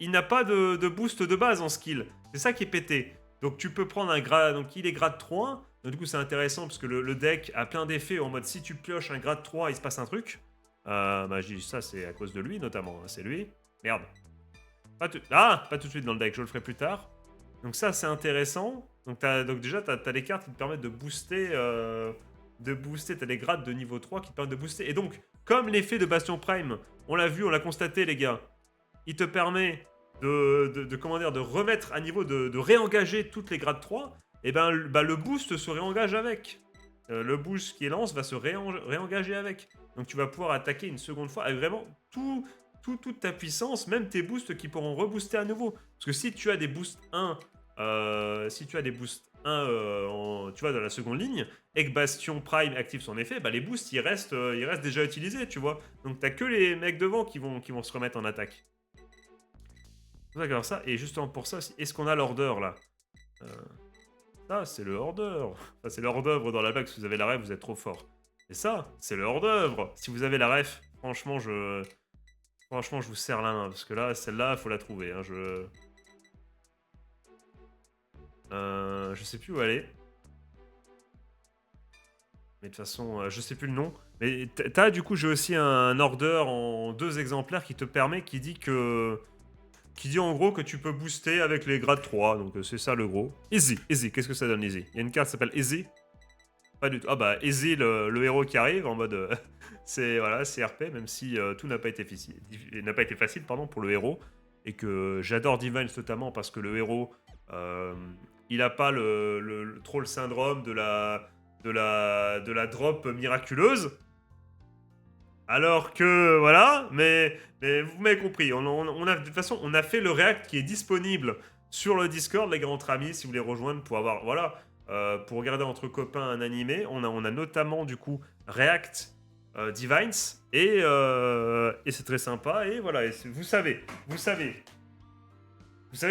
Speaker 1: Il n'a pas de boost de base en skill. C'est ça qui est pété. Donc tu peux prendre un grade... Donc il est grade 3. Donc du coup c'est intéressant parce que le deck a plein d'effets en mode si tu pioches un grade 3, il se passe un truc. Bah j'ai dit ça, c'est à cause de lui notamment. Hein, c'est lui. Merde. Pas tout de suite dans le deck, je le ferai plus tard. Donc ça c'est intéressant. Donc déjà t'as les cartes qui te permettent de booster. T'as des grades de niveau 3 qui te permettent de booster. Et donc, comme l'effet de Bastion Prime, on l'a vu, on l'a constaté les gars, il te permet de remettre à niveau, de réengager toutes les grades 3. Et ben le boost se réengage avec. Le boost qui est lance va se réengager avec. Donc tu vas pouvoir attaquer une seconde fois avec vraiment toute ta puissance, même tes boosts qui pourront rebooster à nouveau. Parce que si tu as des boosts 1, tu vois, dans la seconde ligne, et que Bastion Prime active son effet, bah les boosts ils restent déjà utilisés, tu vois. Donc t'as que les mecs devant qui vont se remettre en attaque. D'accord, ça, et justement pour ça, est-ce qu'on a l'order là? Ça, c'est le hors-d'œuvre. Ça, c'est le hors-d'œuvre dans la blague. Si vous avez la ref, vous êtes trop fort. Et ça, c'est le hors-d'œuvre. Si vous avez la ref, franchement, je vous serre la main. Parce que là, celle-là, faut la trouver. Hein. Je sais plus où aller. Mais de toute façon, je sais plus le nom. Mais t'as, du coup, j'ai aussi un order en 2 exemplaires qui te permet, qui dit en gros que tu peux booster avec les grades 3, donc c'est ça le gros. Easy, qu'est-ce que ça donne Easy? Il y a une carte qui s'appelle Easy. Pas du tout. Ah bah Easy, le héros qui arrive en mode... c'est RP, même si tout n'a pas été facile pour le héros. Et que j'adore Divine notamment parce que le héros, il a pas trop le syndrome de de la drop miraculeuse. Alors que, voilà, mais vous m'avez compris. De toute façon, on a fait le React qui est disponible sur le Discord, les gars, entre amis, si vous voulez rejoindre pour avoir, voilà, pour regarder entre copains un animé. On a notamment, du coup, React Divines, et c'est très sympa, et voilà, vous savez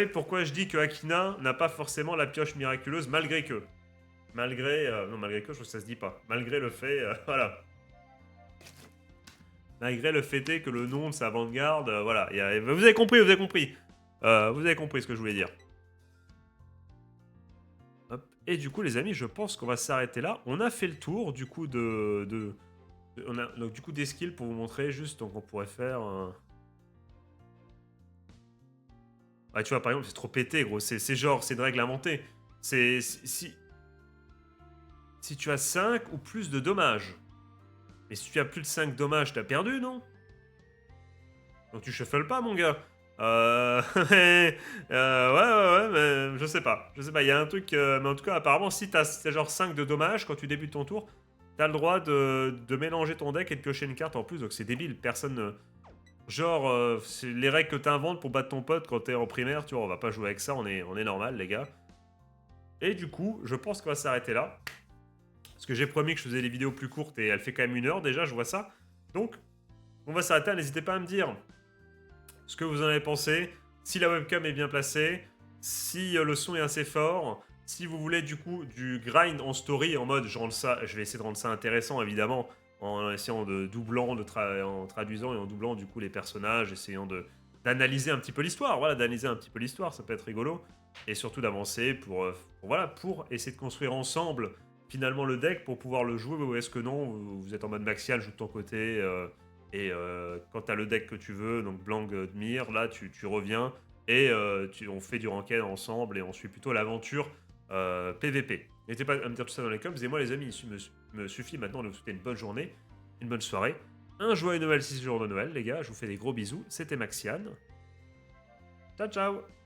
Speaker 1: pourquoi je dis que Akina n'a pas forcément la pioche miraculeuse, malgré que. Non, malgré que, je trouve que ça se dit pas. Malgré le fait, voilà. Malgré le fait est que le nom de sa vanguard, voilà. Vous avez compris. Vous avez compris ce que je voulais dire. Hop. Et du coup, les amis, je pense qu'on va s'arrêter là. On a fait le tour, du coup, on a donc du coup des skills pour vous montrer juste. Donc on pourrait faire. Ouais, tu vois, par exemple, c'est trop pété, gros. C'est genre, c'est une règle inventée. Si tu as 5 ou plus de dommages. Mais si tu as plus de 5 dommages, t'as perdu, non? Donc tu shuffles pas, mon gars. Ouais, mais je sais pas. Il y a un truc. Mais en tout cas, apparemment, si t'as genre 5 de dommages quand tu débutes ton tour, t'as le droit de mélanger ton deck et de piocher une carte en plus. Donc c'est débile. Personne. Genre, c'est les règles que t'inventes pour battre ton pote quand t'es en primaire, tu vois, on va pas jouer avec ça, on est normal, les gars. Et du coup, je pense qu'on va s'arrêter là. Parce que j'ai promis que je faisais les vidéos plus courtes et elle fait quand même 1 heure déjà, je vois ça. Donc, on va s'arrêter là, n'hésitez pas à me dire ce que vous en avez pensé, si la webcam est bien placée, si le son est assez fort, si vous voulez du coup du grind en story en mode, je vais essayer de rendre ça intéressant évidemment, en essayant de doublant, en traduisant et en doublant du coup les personnages, essayant d'analyser un petit peu l'histoire. Voilà, d'analyser un petit peu l'histoire, ça peut être rigolo. Et surtout d'avancer pour essayer de construire ensemble finalement le deck pour pouvoir le jouer. Ou est-ce que non, vous êtes en mode maxial, joue de ton côté, quand t'as le deck que tu veux, donc Blanc Dmir, là tu reviens et on fait du ranked ensemble et on suit plutôt l'aventure PVP. N'hésitez pas à me dire tout ça dans les comments. Et moi les amis, il me suffit maintenant de vous souhaiter une bonne journée, une bonne soirée, un joyeux Noël 6 jours de Noël les gars, je vous fais des gros bisous, c'était Maxian. Ciao ciao.